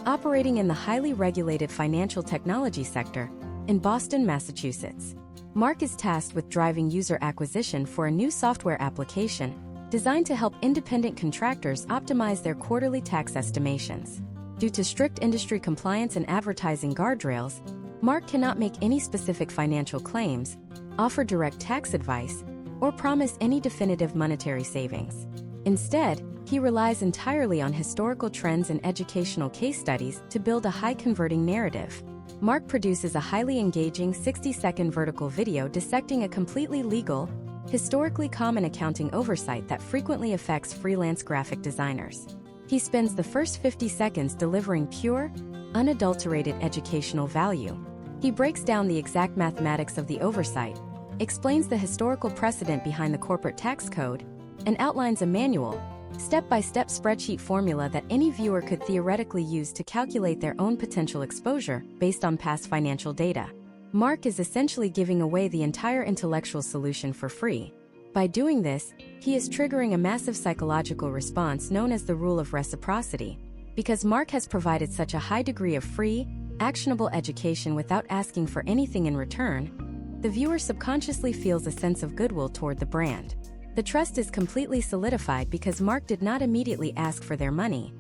operating in the highly regulated financial technology sector in Boston, Massachusetts. Mark is tasked with driving user acquisition for a new software application designed to help independent contractors optimize their quarterly tax estimations. Due to strict industry compliance and advertising guardrails, Mark cannot make any specific financial claims, offer direct tax advice, or promise any definitive monetary savings. Instead, he relies entirely on historical trends and educational case studies to build a high-converting narrative. Mark produces a highly engaging 60-second vertical video dissecting a completely legal, historically common accounting oversight that frequently affects freelance graphic designers. He spends the first 50 seconds delivering pure, unadulterated educational value. He breaks down the exact mathematics of the oversight, explains the historical precedent behind the corporate tax code, and outlines a manual, step-by-step spreadsheet formula that any viewer could theoretically use to calculate their own potential exposure based on past financial data. Mark is essentially giving away the entire intellectual solution for free. By doing this, he is triggering a massive psychological response known as the rule of reciprocity. Because Mark has provided such a high degree of free, actionable education without asking for anything in return, the viewer subconsciously feels a sense of goodwill toward the brand. The trust is completely solidified because Mark did not immediately ask for their money.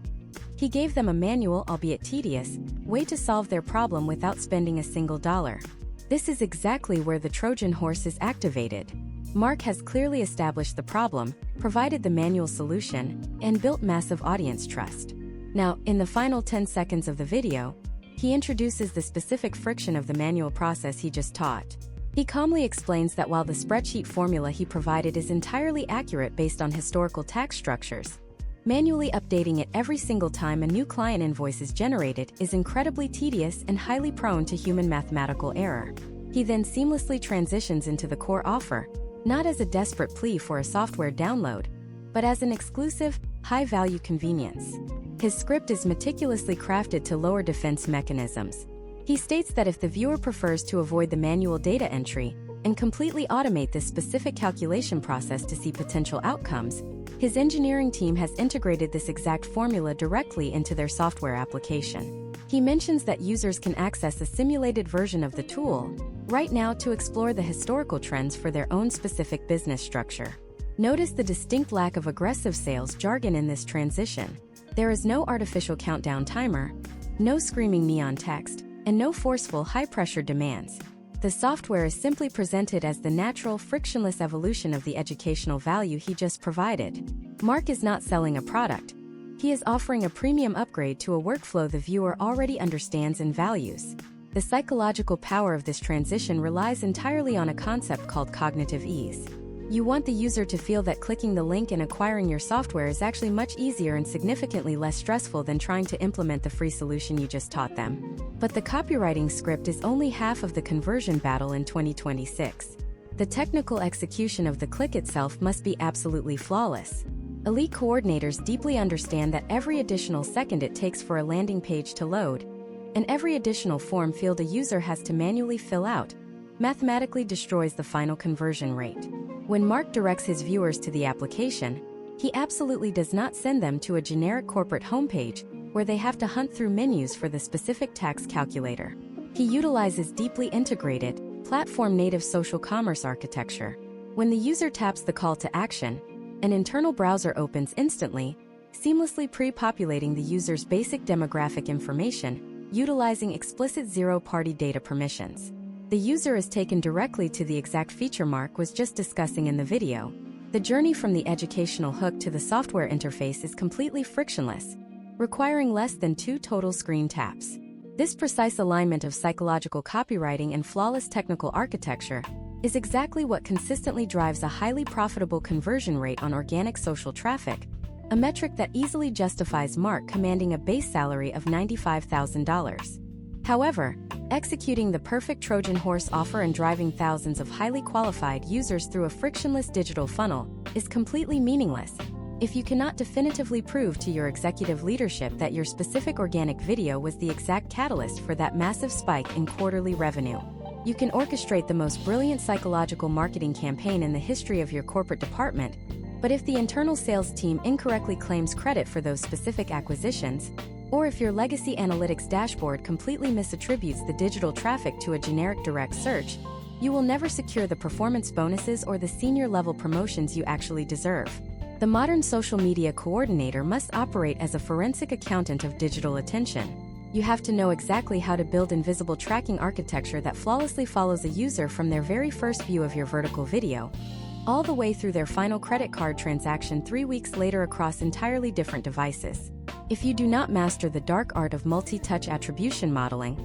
He gave them a manual, albeit tedious, way to solve their problem without spending a single dollar. This is exactly where the Trojan horse is activated. Mark has clearly established the problem, provided the manual solution, and built massive audience trust. Now, in the final 10 seconds of the video, he introduces the specific friction of the manual process he just taught. He calmly explains that while the spreadsheet formula he provided is entirely accurate based on historical tax structures, manually updating it every single time a new client invoice is generated is incredibly tedious and highly prone to human mathematical error. He then seamlessly transitions into the core offer, not as a desperate plea for a software download, but as an exclusive, high-value convenience. His script is meticulously crafted to lower defense mechanisms. He states that if the viewer prefers to avoid the manual data entry and completely automate this specific calculation process to see potential outcomes, his engineering team has integrated this exact formula directly into their software application. He mentions that users can access a simulated version of the tool right now to explore the historical trends for their own specific business structure. Notice the distinct lack of aggressive sales jargon in this transition. There is no artificial countdown timer, no screaming neon text, and no forceful high-pressure demands. The software is simply presented as the natural, frictionless evolution of the educational value he just provided. Mark is not selling a product. He is offering a premium upgrade to a workflow the viewer already understands and values. The psychological power of this transition relies entirely on a concept called cognitive ease. You want the user to feel that clicking the link and acquiring your software is actually much easier and significantly less stressful than trying to implement the free solution you just taught them. But the copywriting script is only half of the conversion battle in 2026. The technical execution of the click itself must be absolutely flawless. Elite coordinators deeply understand that every additional second it takes for a landing page to load, and every additional form field a user has to manually fill out, mathematically destroys the final conversion rate. When Mark directs his viewers to the application, he absolutely does not send them to a generic corporate homepage where they have to hunt through menus for the specific tax calculator. He utilizes deeply integrated, platform-native social commerce architecture. When the user taps the call to action, an internal browser opens instantly, seamlessly pre-populating the user's basic demographic information, utilizing explicit zero-party data permissions. The user is taken directly to the exact feature Mark was just discussing in the video. The journey from the educational hook to the software interface is completely frictionless, requiring less than 2 total screen taps. This precise alignment of psychological copywriting and flawless technical architecture is exactly what consistently drives a highly profitable conversion rate on organic social traffic, a metric that easily justifies Mark commanding a base salary of $95,000. However, executing the perfect Trojan horse offer and driving thousands of highly qualified users through a frictionless digital funnel is completely meaningless if you cannot definitively prove to your executive leadership that your specific organic video was the exact catalyst for that massive spike in quarterly revenue. You can orchestrate the most brilliant psychological marketing campaign in the history of your corporate department, but if the internal sales team incorrectly claims credit for those specific acquisitions, or if your legacy analytics dashboard completely misattributes the digital traffic to a generic direct search, you will never secure the performance bonuses or the senior-level promotions you actually deserve. The modern social media coordinator must operate as a forensic accountant of digital attention. You have to know exactly how to build invisible tracking architecture that flawlessly follows a user from their very first view of your vertical video, all the way through their final credit card transaction 3 weeks later across entirely different devices. If you do not master the dark art of multi-touch attribution modeling,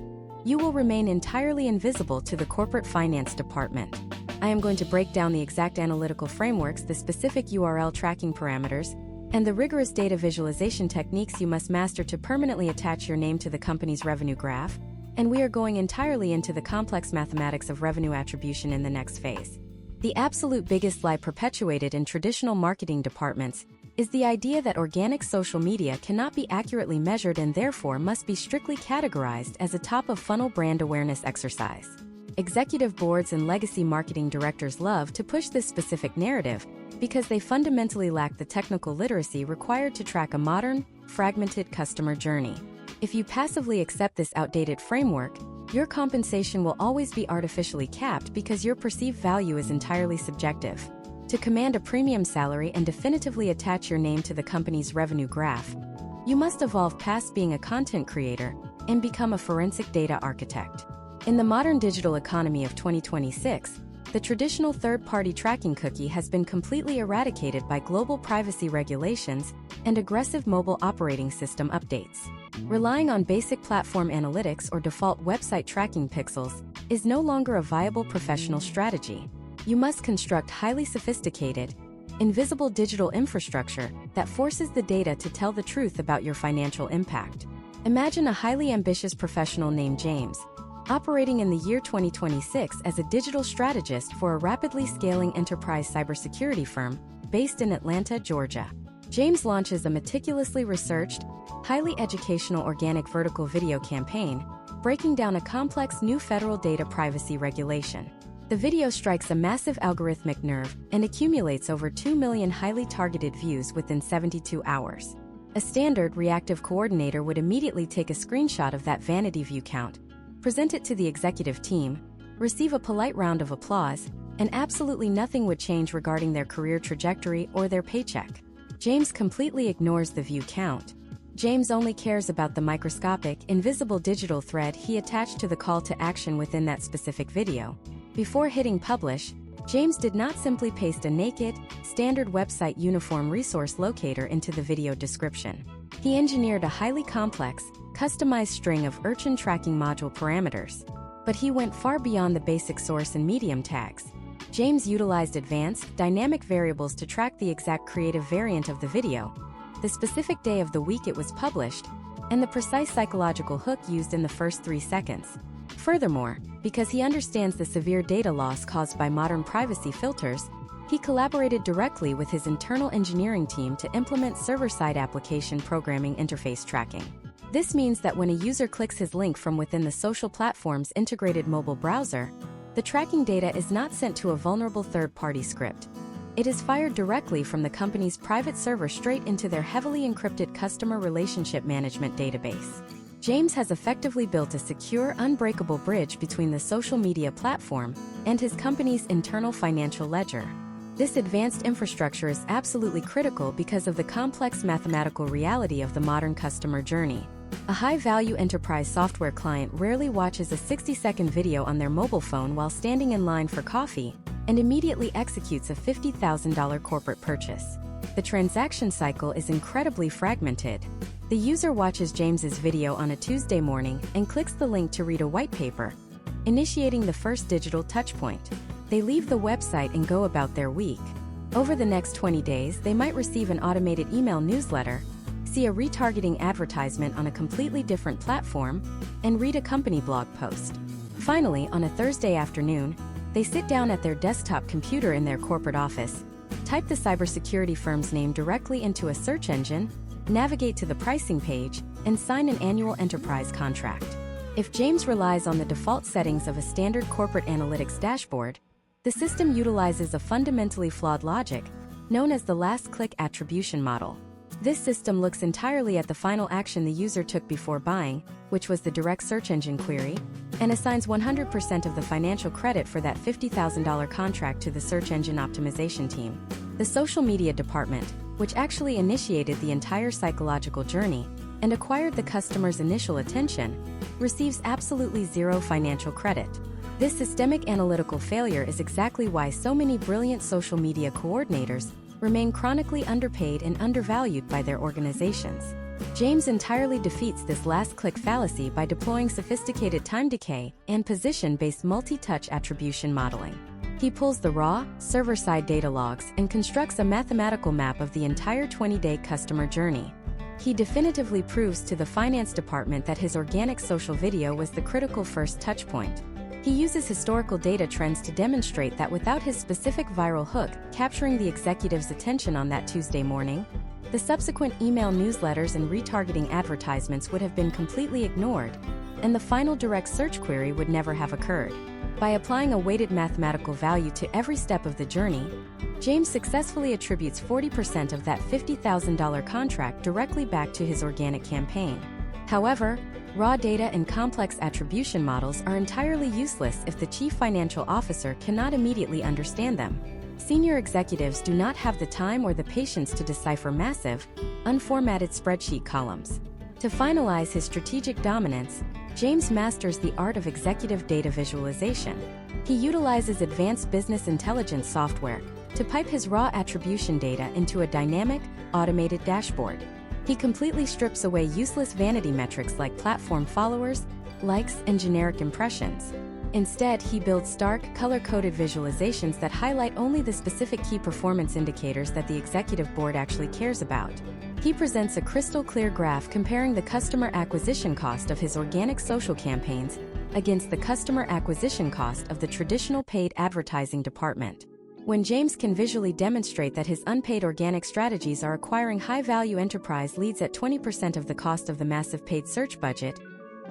you will remain entirely invisible to the corporate finance department. I am going to break down the exact analytical frameworks, the specific URL tracking parameters, and the rigorous data visualization techniques you must master to permanently attach your name to the company's revenue graph, and we are going entirely into the complex mathematics of revenue attribution in the next phase. The absolute biggest lie perpetuated in traditional marketing departments is the idea that organic social media cannot be accurately measured and therefore must be strictly categorized as a top-of-funnel brand awareness exercise. Executive boards and legacy marketing directors love to push this specific narrative because they fundamentally lack the technical literacy required to track a modern, fragmented customer journey. If you passively accept this outdated framework, your compensation will always be artificially capped because your perceived value is entirely subjective. To command a premium salary and definitively attach your name to the company's revenue graph, you must evolve past being a content creator and become a forensic data architect. In the modern digital economy of 2026, the traditional third-party tracking cookie has been completely eradicated by global privacy regulations and aggressive mobile operating system updates. Relying on basic platform analytics or default website tracking pixels is no longer a viable professional strategy. You must construct highly sophisticated, invisible digital infrastructure that forces the data to tell the truth about your financial impact. Imagine a highly ambitious professional named James, operating in the year 2026 as a digital strategist for a rapidly scaling enterprise cybersecurity firm based in Atlanta, Georgia. James launches a meticulously researched, highly educational organic vertical video campaign, breaking down a complex new federal data privacy regulation. The video strikes a massive algorithmic nerve and accumulates over 2 million highly targeted views within 72 hours. A standard reactive coordinator would immediately take a screenshot of that vanity view count, present it to the executive team, receive a polite round of applause, and absolutely nothing would change regarding their career trajectory or their paycheck. James completely ignores the view count. James only cares about the microscopic, invisible digital thread he attached to the call to action within that specific video. Before hitting publish, James did not simply paste a naked, standard website uniform resource locator into the video description. He engineered a highly complex, customized string of urchin tracking module parameters. But he went far beyond the basic source and medium tags. James utilized advanced, dynamic variables to track the exact creative variant of the video, the specific day of the week it was published, and the precise psychological hook used in the first 3 seconds. Furthermore, because he understands the severe data loss caused by modern privacy filters, he collaborated directly with his internal engineering team to implement server-side application programming interface tracking. This means that when a user clicks his link from within the social platform's integrated mobile browser, the tracking data is not sent to a vulnerable third-party script. It is fired directly from the company's private server straight into their heavily encrypted customer relationship management database. James has effectively built a secure, unbreakable bridge between the social media platform and his company's internal financial ledger. This advanced infrastructure is absolutely critical because of the complex mathematical reality of the modern customer journey. A high-value enterprise software client rarely watches a 60-second video on their mobile phone while standing in line for coffee and immediately executes a $50,000 corporate purchase. The transaction cycle is incredibly fragmented. The user watches James's video on a Tuesday morning and clicks the link to read a white paper, initiating the first digital touchpoint. They leave the website and go about their week. Over the next 20 days, they might receive an automated email newsletter, see a retargeting advertisement on a completely different platform, and read a company blog post. Finally, on a Thursday afternoon, they sit down at their desktop computer in their corporate office, type the cybersecurity firm's name directly into a search engine, navigate to the pricing page, and sign an annual enterprise contract. If James relies on the default settings of a standard corporate analytics dashboard, the system utilizes a fundamentally flawed logic, known as the last-click attribution model. This system looks entirely at the final action the user took before buying, which was the direct search engine query, and assigns 100% of the financial credit for that $50,000 contract to the search engine optimization team. The social media department, which actually initiated the entire psychological journey and acquired the customer's initial attention, receives absolutely zero financial credit. This systemic analytical failure is exactly why so many brilliant social media coordinators remain chronically underpaid and undervalued by their organizations. James entirely defeats this last-click fallacy by deploying sophisticated time decay and position-based multi-touch attribution modeling. He pulls the raw, server-side data logs and constructs a mathematical map of the entire 20-day customer journey. He definitively proves to the finance department that his organic social video was the critical first touchpoint. He uses historical data trends to demonstrate that without his specific viral hook capturing the executive's attention on that Tuesday morning, the subsequent email newsletters and retargeting advertisements would have been completely ignored, and the final direct search query would never have occurred. By applying a weighted mathematical value to every step of the journey, James successfully attributes 40% of that $50,000 contract directly back to his organic campaign. However, raw data and complex attribution models are entirely useless if the chief financial officer cannot immediately understand them. Senior executives do not have the time or the patience to decipher massive, unformatted spreadsheet columns. To finalize his strategic dominance, James masters the art of executive data visualization. He utilizes advanced business intelligence software to pipe his raw attribution data into a dynamic, automated dashboard. He completely strips away useless vanity metrics like platform followers, likes, and generic impressions. Instead, he builds stark, color-coded visualizations that highlight only the specific key performance indicators that the executive board actually cares about. He presents a crystal-clear graph comparing the customer acquisition cost of his organic social campaigns against the customer acquisition cost of the traditional paid advertising department. When James can visually demonstrate that his unpaid organic strategies are acquiring high-value enterprise leads at 20% of the cost of the massive paid search budget,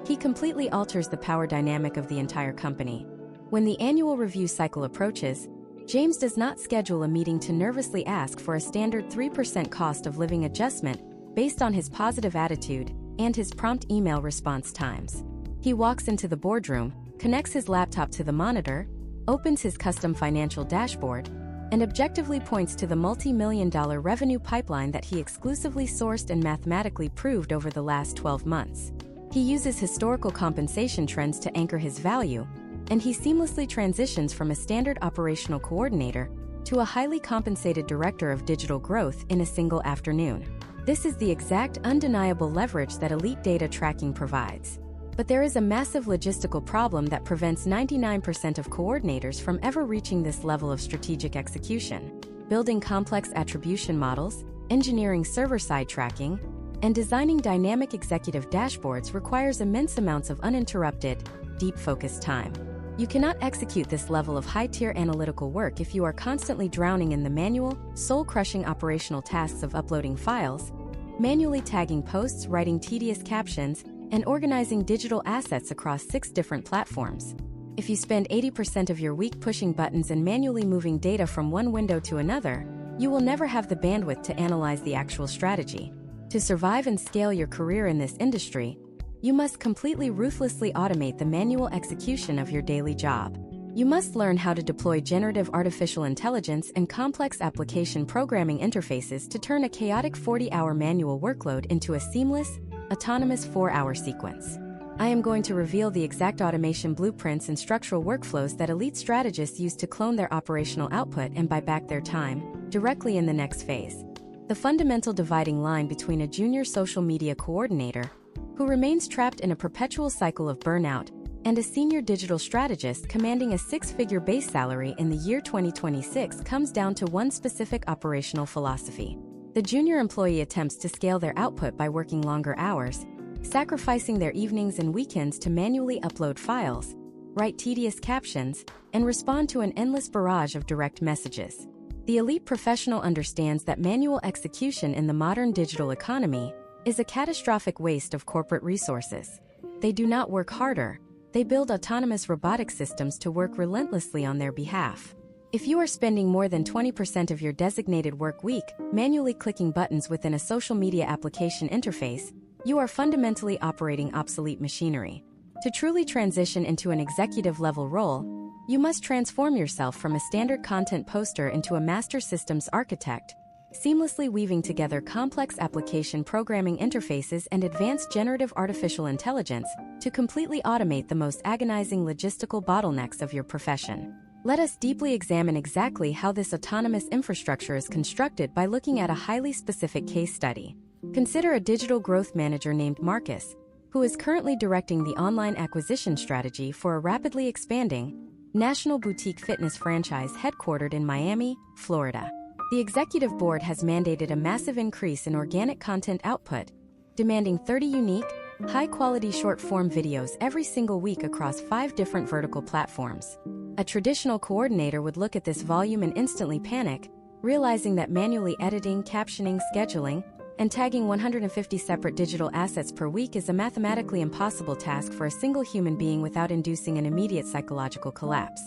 he completely alters the power dynamic of the entire company. When the annual review cycle approaches, James does not schedule a meeting to nervously ask for a standard 3% cost of living adjustment based on his positive attitude and his prompt email response times. He walks into the boardroom, connects his laptop to the monitor, opens his custom financial dashboard, and objectively points to the multi-million-dollar revenue pipeline that he exclusively sourced and mathematically proved over the last 12 months. He uses historical compensation trends to anchor his value, and he seamlessly transitions from a standard operational coordinator to a highly compensated director of digital growth in a single afternoon. This is the exact undeniable leverage that elite data tracking provides. But there is a massive logistical problem that prevents 99% of coordinators from ever reaching this level of strategic execution. Building complex attribution models, engineering server-side tracking, and designing dynamic executive dashboards requires immense amounts of uninterrupted, deep-focused time. You cannot execute this level of high-tier analytical work if you are constantly drowning in the manual, soul-crushing operational tasks of uploading files, manually tagging posts, writing tedious captions, and organizing digital assets across 6 different platforms. If you spend 80% of your week pushing buttons and manually moving data from one window to another, you will never have the bandwidth to analyze the actual strategy. To survive and scale your career in this industry, you must completely ruthlessly automate the manual execution of your daily job. You must learn how to deploy generative artificial intelligence and complex application programming interfaces to turn a chaotic 40-hour manual workload into a seamless, autonomous 4-hour sequence. I am going to reveal the exact automation blueprints and structural workflows that elite strategists use to clone their operational output and buy back their time, directly in the next phase. The fundamental dividing line between a junior social media coordinator, who remains trapped in a perpetual cycle of burnout, and a senior digital strategist commanding a 6-figure base salary in the year 2026 comes down to one specific operational philosophy. The junior employee attempts to scale their output by working longer hours, sacrificing their evenings and weekends to manually upload files, write tedious captions, and respond to an endless barrage of direct messages. The elite professional understands that manual execution in the modern digital economy is a catastrophic waste of corporate resources. They do not work harder, they build autonomous robotic systems to work relentlessly on their behalf. If you are spending more than 20% of your designated work week manually clicking buttons within a social media application interface, you are fundamentally operating obsolete machinery. To truly transition into an executive-level role, you must transform yourself from a standard content poster into a master systems architect, seamlessly weaving together complex application programming interfaces and advanced generative artificial intelligence to completely automate the most agonizing logistical bottlenecks of your profession. Let us deeply examine exactly how this autonomous infrastructure is constructed by looking at a highly specific case study. Consider a digital growth manager named Marcus, who is currently directing the online acquisition strategy for a rapidly expanding, national boutique fitness franchise headquartered in Miami, Florida. The executive board has mandated a massive increase in organic content output, demanding 30 unique, high-quality short-form videos every single week across 5 different vertical platforms. A traditional coordinator would look at this volume and instantly panic, realizing that manually editing, captioning, scheduling, and tagging 150 separate digital assets per week is a mathematically impossible task for a single human being without inducing an immediate psychological collapse.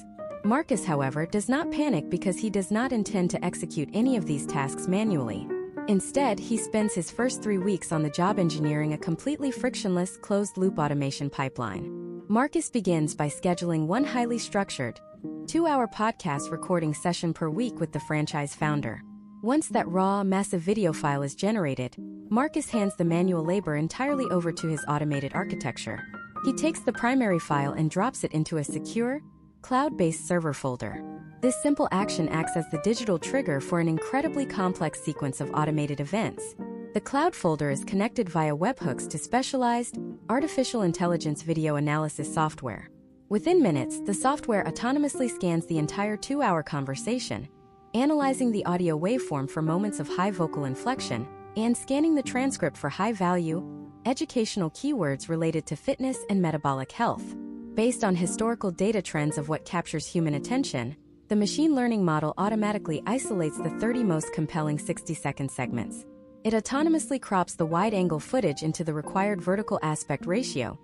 Marcus, however, does not panic because he does not intend to execute any of these tasks manually. Instead, he spends his first 3 weeks on the job engineering a completely frictionless, closed-loop automation pipeline. Marcus begins by scheduling one highly structured, 2-hour podcast recording session per week with the franchise founder. Once that raw, massive video file is generated, Marcus hands the manual labor entirely over to his automated architecture. He takes the primary file and drops it into a secure, cloud-based server folder. This simple action acts as the digital trigger for an incredibly complex sequence of automated events. The cloud folder is connected via webhooks to specialized, artificial intelligence video analysis software. Within minutes, the software autonomously scans the entire 2-hour conversation, analyzing the audio waveform for moments of high vocal inflection, and scanning the transcript for high-value, educational keywords related to fitness and metabolic health. Based on historical data trends of what captures human attention, the machine learning model automatically isolates the 30 most compelling 60-second segments. It autonomously crops the wide-angle footage into the required vertical aspect ratio,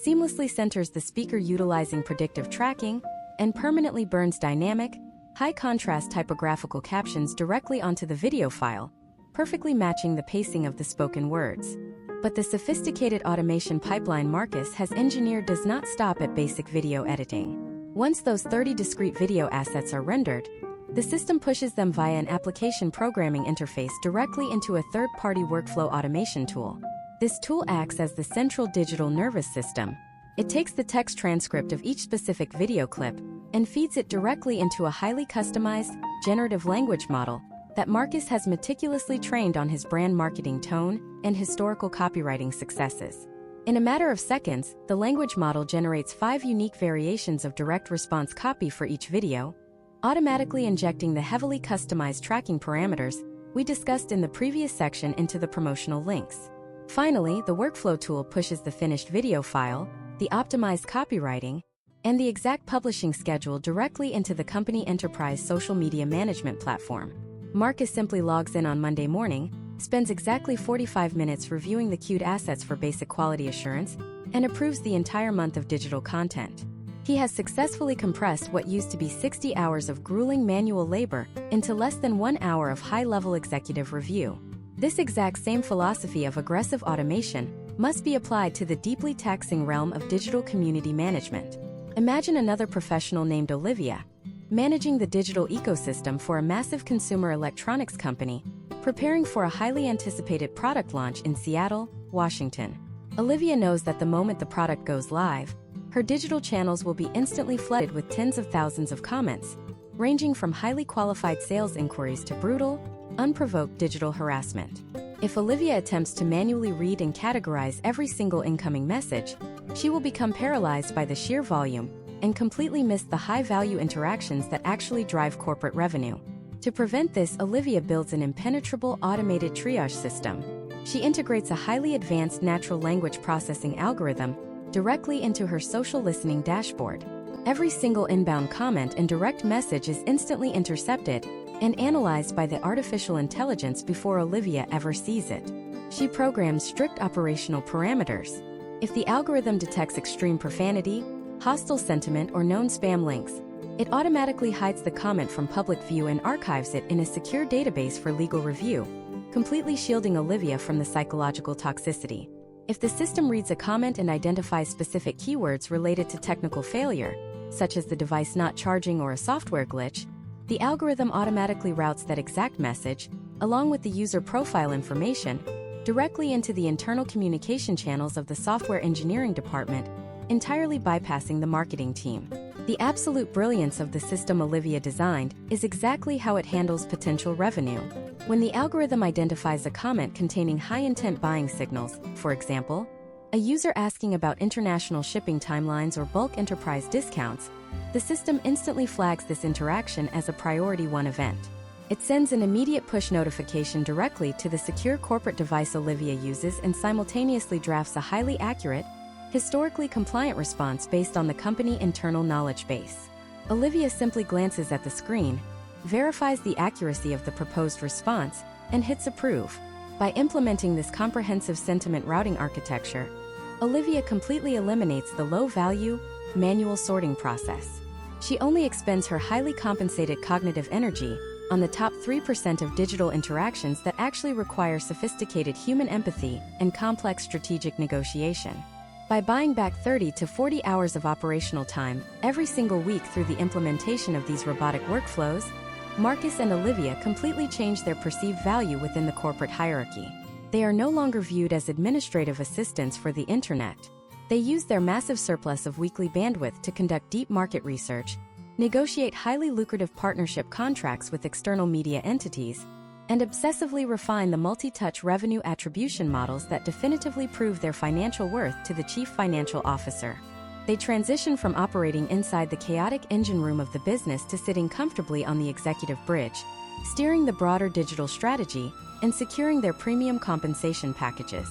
seamlessly centers the speaker utilizing predictive tracking, and permanently burns dynamic, high-contrast typographical captions directly onto the video file, perfectly matching the pacing of the spoken words. But the sophisticated automation pipeline Marcus has engineered does not stop at basic video editing. Once those 30 discrete video assets are rendered, the system pushes them via an application programming interface directly into a third-party workflow automation tool. This tool acts as the central digital nervous system. It takes the text transcript of each specific video clip and feeds it directly into a highly customized, generative language model that Marcus has meticulously trained on his brand marketing tone and historical copywriting successes. In a matter of seconds, the language model generates 5 unique variations of direct response copy for each video, automatically injecting the heavily customized tracking parameters we discussed in the previous section into the promotional links. Finally, the workflow tool pushes the finished video file, the optimized copywriting, and the exact publishing schedule directly into the company enterprise social media management platform. Marcus simply logs in on Monday morning, spends exactly 45 minutes reviewing the queued assets for basic quality assurance, and approves the entire month of digital content. He has successfully compressed what used to be 60 hours of grueling manual labor into less than 1 hour of high-level executive review. This exact same philosophy of aggressive automation must be applied to the deeply taxing realm of digital community management. Imagine another professional named Olivia, managing the digital ecosystem for a massive consumer electronics company, preparing for a highly anticipated product launch in Seattle, Washington. Olivia knows that the moment the product goes live, her digital channels will be instantly flooded with tens of thousands of comments, ranging from highly qualified sales inquiries to brutal, unprovoked digital harassment. If Olivia attempts to manually read and categorize every single incoming message, she will become paralyzed by the sheer volume and completely miss the high-value interactions that actually drive corporate revenue. To prevent this, Olivia builds an impenetrable automated triage system. She integrates a highly advanced natural language processing algorithm directly into her social listening dashboard. Every single inbound comment and direct message is instantly intercepted and analyzed by the artificial intelligence before Olivia ever sees it. She programs strict operational parameters. If the algorithm detects extreme profanity, hostile sentiment, or known spam links, it automatically hides the comment from public view and archives it in a secure database for legal review, completely shielding Olivia from the psychological toxicity. If the system reads a comment and identifies specific keywords related to technical failure, such as the device not charging or a software glitch, the algorithm automatically routes that exact message, along with the user profile information, directly into the internal communication channels of the software engineering department, entirely bypassing the marketing team. The absolute brilliance of the system Olivia designed is exactly how it handles potential revenue. When the algorithm identifies a comment containing high-intent buying signals, for example, a user asking about international shipping timelines or bulk enterprise discounts, the system instantly flags this interaction as a Priority 1 event. It sends an immediate push notification directly to the secure corporate device Olivia uses and simultaneously drafts a highly accurate, historically compliant response based on the company internal knowledge base. Olivia simply glances at the screen, verifies the accuracy of the proposed response, and hits approve. By implementing this comprehensive sentiment routing architecture, Olivia completely eliminates the low-value, manual sorting process. She only expends her highly compensated cognitive energy on the top 3% of digital interactions that actually require sophisticated human empathy and complex strategic negotiation. By buying back 30 to 40 hours of operational time every single week through the implementation of these robotic workflows, Marcus and Olivia completely change their perceived value within the corporate hierarchy. They are no longer viewed as administrative assistants for the internet. They use their massive surplus of weekly bandwidth to conduct deep market research, negotiate highly lucrative partnership contracts with external media entities, and obsessively refine the multi-touch revenue attribution models that definitively prove their financial worth to the chief financial officer. They transition from operating inside the chaotic engine room of the business to sitting comfortably on the executive bridge, steering the broader digital strategy and securing their premium compensation packages.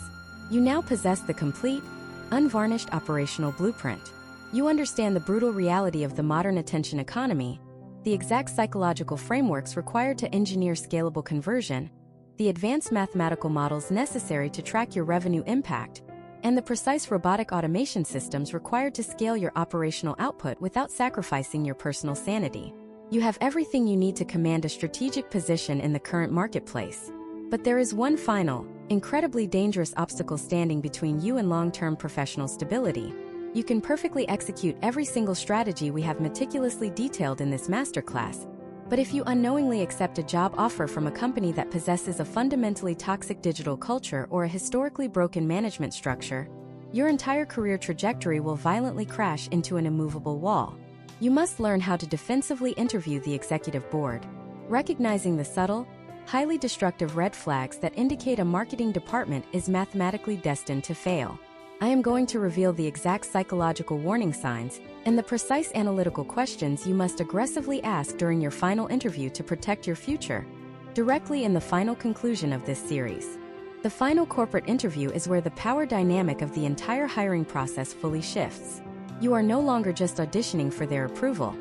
You now possess the complete, unvarnished operational blueprint. You understand the brutal reality of the modern attention economy, the exact psychological frameworks required to engineer scalable conversion, the advanced mathematical models necessary to track your revenue impact, and the precise robotic automation systems required to scale your operational output without sacrificing your personal sanity. You have everything you need to command a strategic position in the current marketplace. But there is one final, incredibly dangerous obstacle standing between you and long-term professional stability. You can perfectly execute every single strategy we have meticulously detailed in this masterclass. But if you unknowingly accept a job offer from a company that possesses a fundamentally toxic digital culture or a historically broken management structure, your entire career trajectory will violently crash into an immovable wall. You must learn how to defensively interview the executive board, recognizing the subtle, highly destructive red flags that indicate a marketing department is mathematically destined to fail. I am going to reveal the exact psychological warning signs and the precise analytical questions you must aggressively ask during your final interview to protect your future, directly in the final conclusion of this series. The final corporate interview is where the power dynamic of the entire hiring process fully shifts. You are no longer just auditioning for their approval.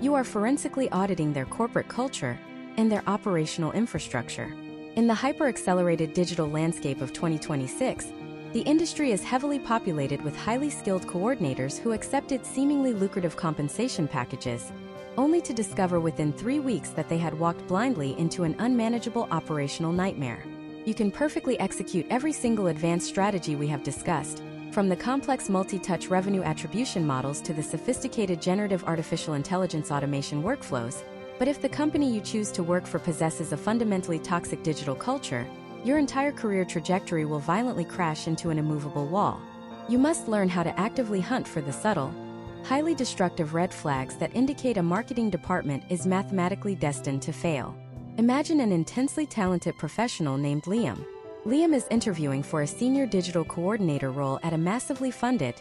You are forensically auditing their corporate culture and their operational infrastructure. In the hyper-accelerated digital landscape of 2026, the industry is heavily populated with highly skilled coordinators who accepted seemingly lucrative compensation packages, only to discover within 3 weeks that they had walked blindly into an unmanageable operational nightmare. You can perfectly execute every single advanced strategy we have discussed, from the complex multi-touch revenue attribution models to the sophisticated generative artificial intelligence automation workflows, but if the company you choose to work for possesses a fundamentally toxic digital culture, your entire career trajectory will violently crash into an immovable wall. You must learn how to actively hunt for the subtle, highly destructive red flags that indicate a marketing department is mathematically destined to fail. Imagine an intensely talented professional named Liam. Liam is interviewing for a senior digital coordinator role at a massively funded,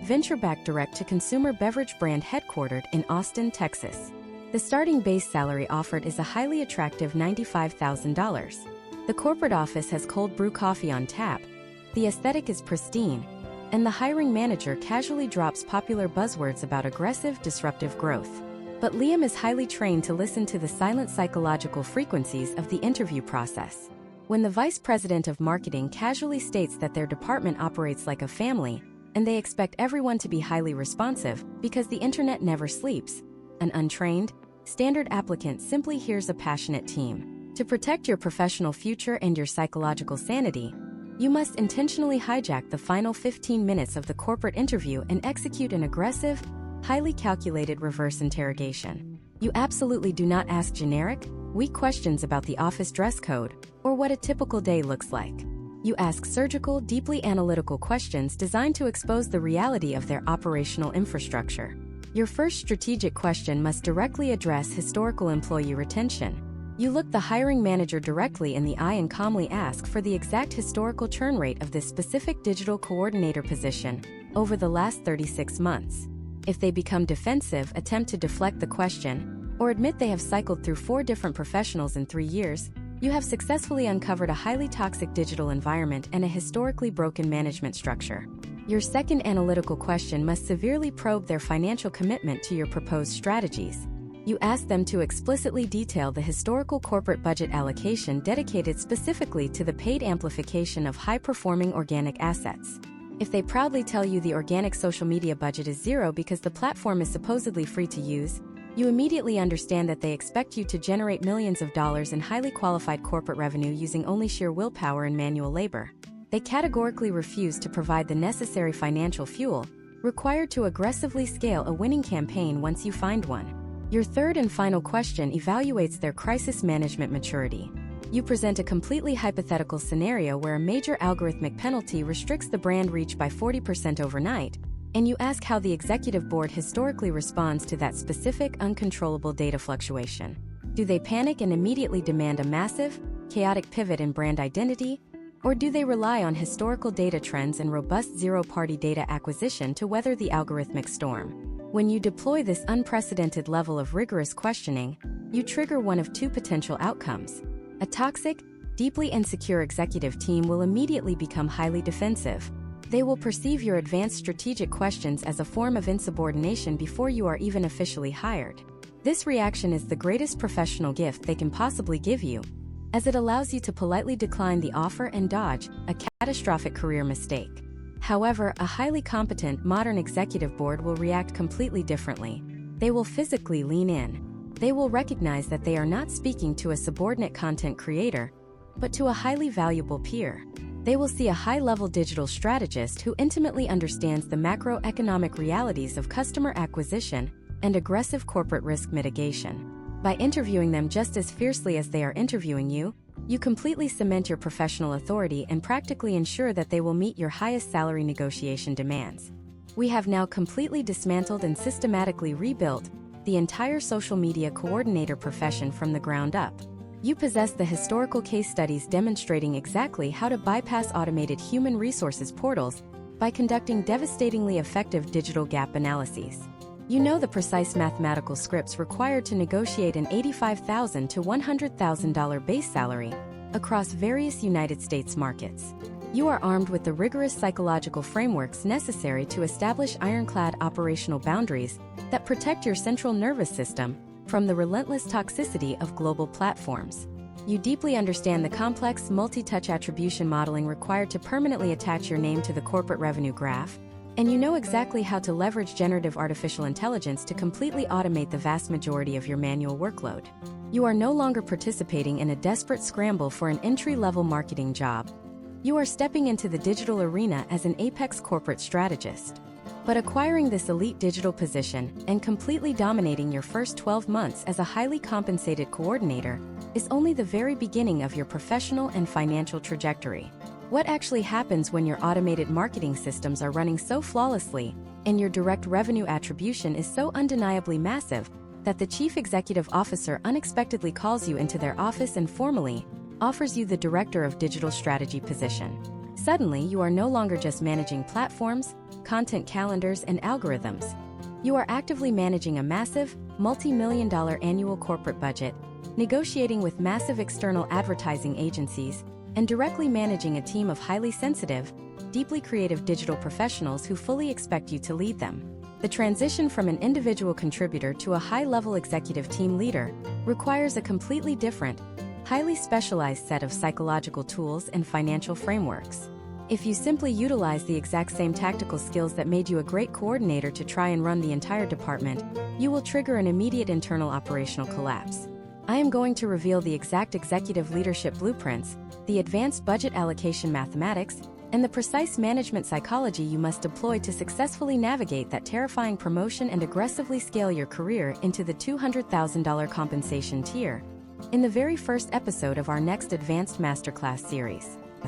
venture-backed direct-to-consumer beverage brand headquartered in Austin, Texas. The starting base salary offered is a highly attractive $95,000. The corporate office has cold brew coffee on tap, the aesthetic is pristine, and the hiring manager casually drops popular buzzwords about aggressive, disruptive growth. But Liam is highly trained to listen to the silent psychological frequencies of the interview process. When the vice president of marketing casually states that their department operates like a family, and they expect everyone to be highly responsive because the internet never sleeps, an untrained, standard applicant simply hears a passionate team. To protect your professional future and your psychological sanity, you must intentionally hijack the final 15 minutes of the corporate interview and execute an aggressive, highly calculated reverse interrogation. You absolutely do not ask generic, weak questions about the office dress code or what a typical day looks like. You ask surgical, deeply analytical questions designed to expose the reality of their operational infrastructure. Your first strategic question must directly address historical employee retention. You look the hiring manager directly in the eye and calmly ask for the exact historical churn rate of this specific digital coordinator position over the last 36 months. If they become defensive, attempt to deflect the question, or admit they have cycled through 4 different professionals in 3 years, you have successfully uncovered a highly toxic digital environment and a historically broken management structure. Your second analytical question must severely probe their financial commitment to your proposed strategies. You ask them to explicitly detail the historical corporate budget allocation dedicated specifically to the paid amplification of high-performing organic assets. If they proudly tell you the organic social media budget is zero because the platform is supposedly free to use, you immediately understand that they expect you to generate millions of dollars in highly qualified corporate revenue using only sheer willpower and manual labor. They categorically refuse to provide the necessary financial fuel required to aggressively scale a winning campaign once you find one. Your third and final question evaluates their crisis management maturity. You present a completely hypothetical scenario where a major algorithmic penalty restricts the brand reach by 40% overnight, and you ask how the executive board historically responds to that specific, uncontrollable data fluctuation. Do they panic and immediately demand a massive, chaotic pivot in brand identity, or do they rely on historical data trends and robust zero-party data acquisition to weather the algorithmic storm? When you deploy this unprecedented level of rigorous questioning, you trigger one of 2 potential outcomes. A toxic, deeply insecure executive team will immediately become highly defensive. They will perceive your advanced strategic questions as a form of insubordination before you are even officially hired. This reaction is the greatest professional gift they can possibly give you, as it allows you to politely decline the offer and dodge a catastrophic career mistake. However, a highly competent, modern executive board will react completely differently. They will physically lean in. They will recognize that they are not speaking to a subordinate content creator, but to a highly valuable peer. They will see a high-level digital strategist who intimately understands the macroeconomic realities of customer acquisition and aggressive corporate risk mitigation. By interviewing them just as fiercely as they are interviewing you, you completely cement your professional authority and practically ensure that they will meet your highest salary negotiation demands. We have now completely dismantled and systematically rebuilt the entire social media coordinator profession from the ground up. You possess the historical case studies demonstrating exactly how to bypass automated human resources portals by conducting devastatingly effective digital gap analyses. You know the precise mathematical scripts required to negotiate an $85,000 to $100,000 base salary across various United States markets. You are armed with the rigorous psychological frameworks necessary to establish ironclad operational boundaries that protect your central nervous system from the relentless toxicity of global platforms. You deeply understand the complex multi-touch attribution modeling required to permanently attach your name to the corporate revenue graph, and you know exactly how to leverage generative artificial intelligence to completely automate the vast majority of your manual workload. You are no longer participating in a desperate scramble for an entry-level marketing job. You are stepping into the digital arena as an apex corporate strategist. But acquiring this elite digital position and completely dominating your first 12 months as a highly compensated coordinator is only the very beginning of your professional and financial trajectory. What actually happens when your automated marketing systems are running so flawlessly and your direct revenue attribution is so undeniably massive that the chief executive officer unexpectedly calls you into their office and formally offers you the director of digital strategy position? Suddenly, you are no longer just managing platforms, content calendars, and algorithms. You are actively managing a massive, multi-million-dollar annual corporate budget, negotiating with massive external advertising agencies, and directly managing a team of highly sensitive, deeply creative digital professionals who fully expect you to lead them. The transition from an individual contributor to a high-level executive team leader requires a completely different, highly specialized set of psychological tools and financial frameworks. If you simply utilize the exact same tactical skills that made you a great coordinator to try and run the entire department, you will trigger an immediate internal operational collapse. I am going to reveal the exact executive leadership blueprints, the advanced budget allocation mathematics, and the precise management psychology you must deploy to successfully navigate that terrifying promotion and aggressively scale your career into the $200,000 compensation tier in the very first episode of our next Advanced Masterclass series.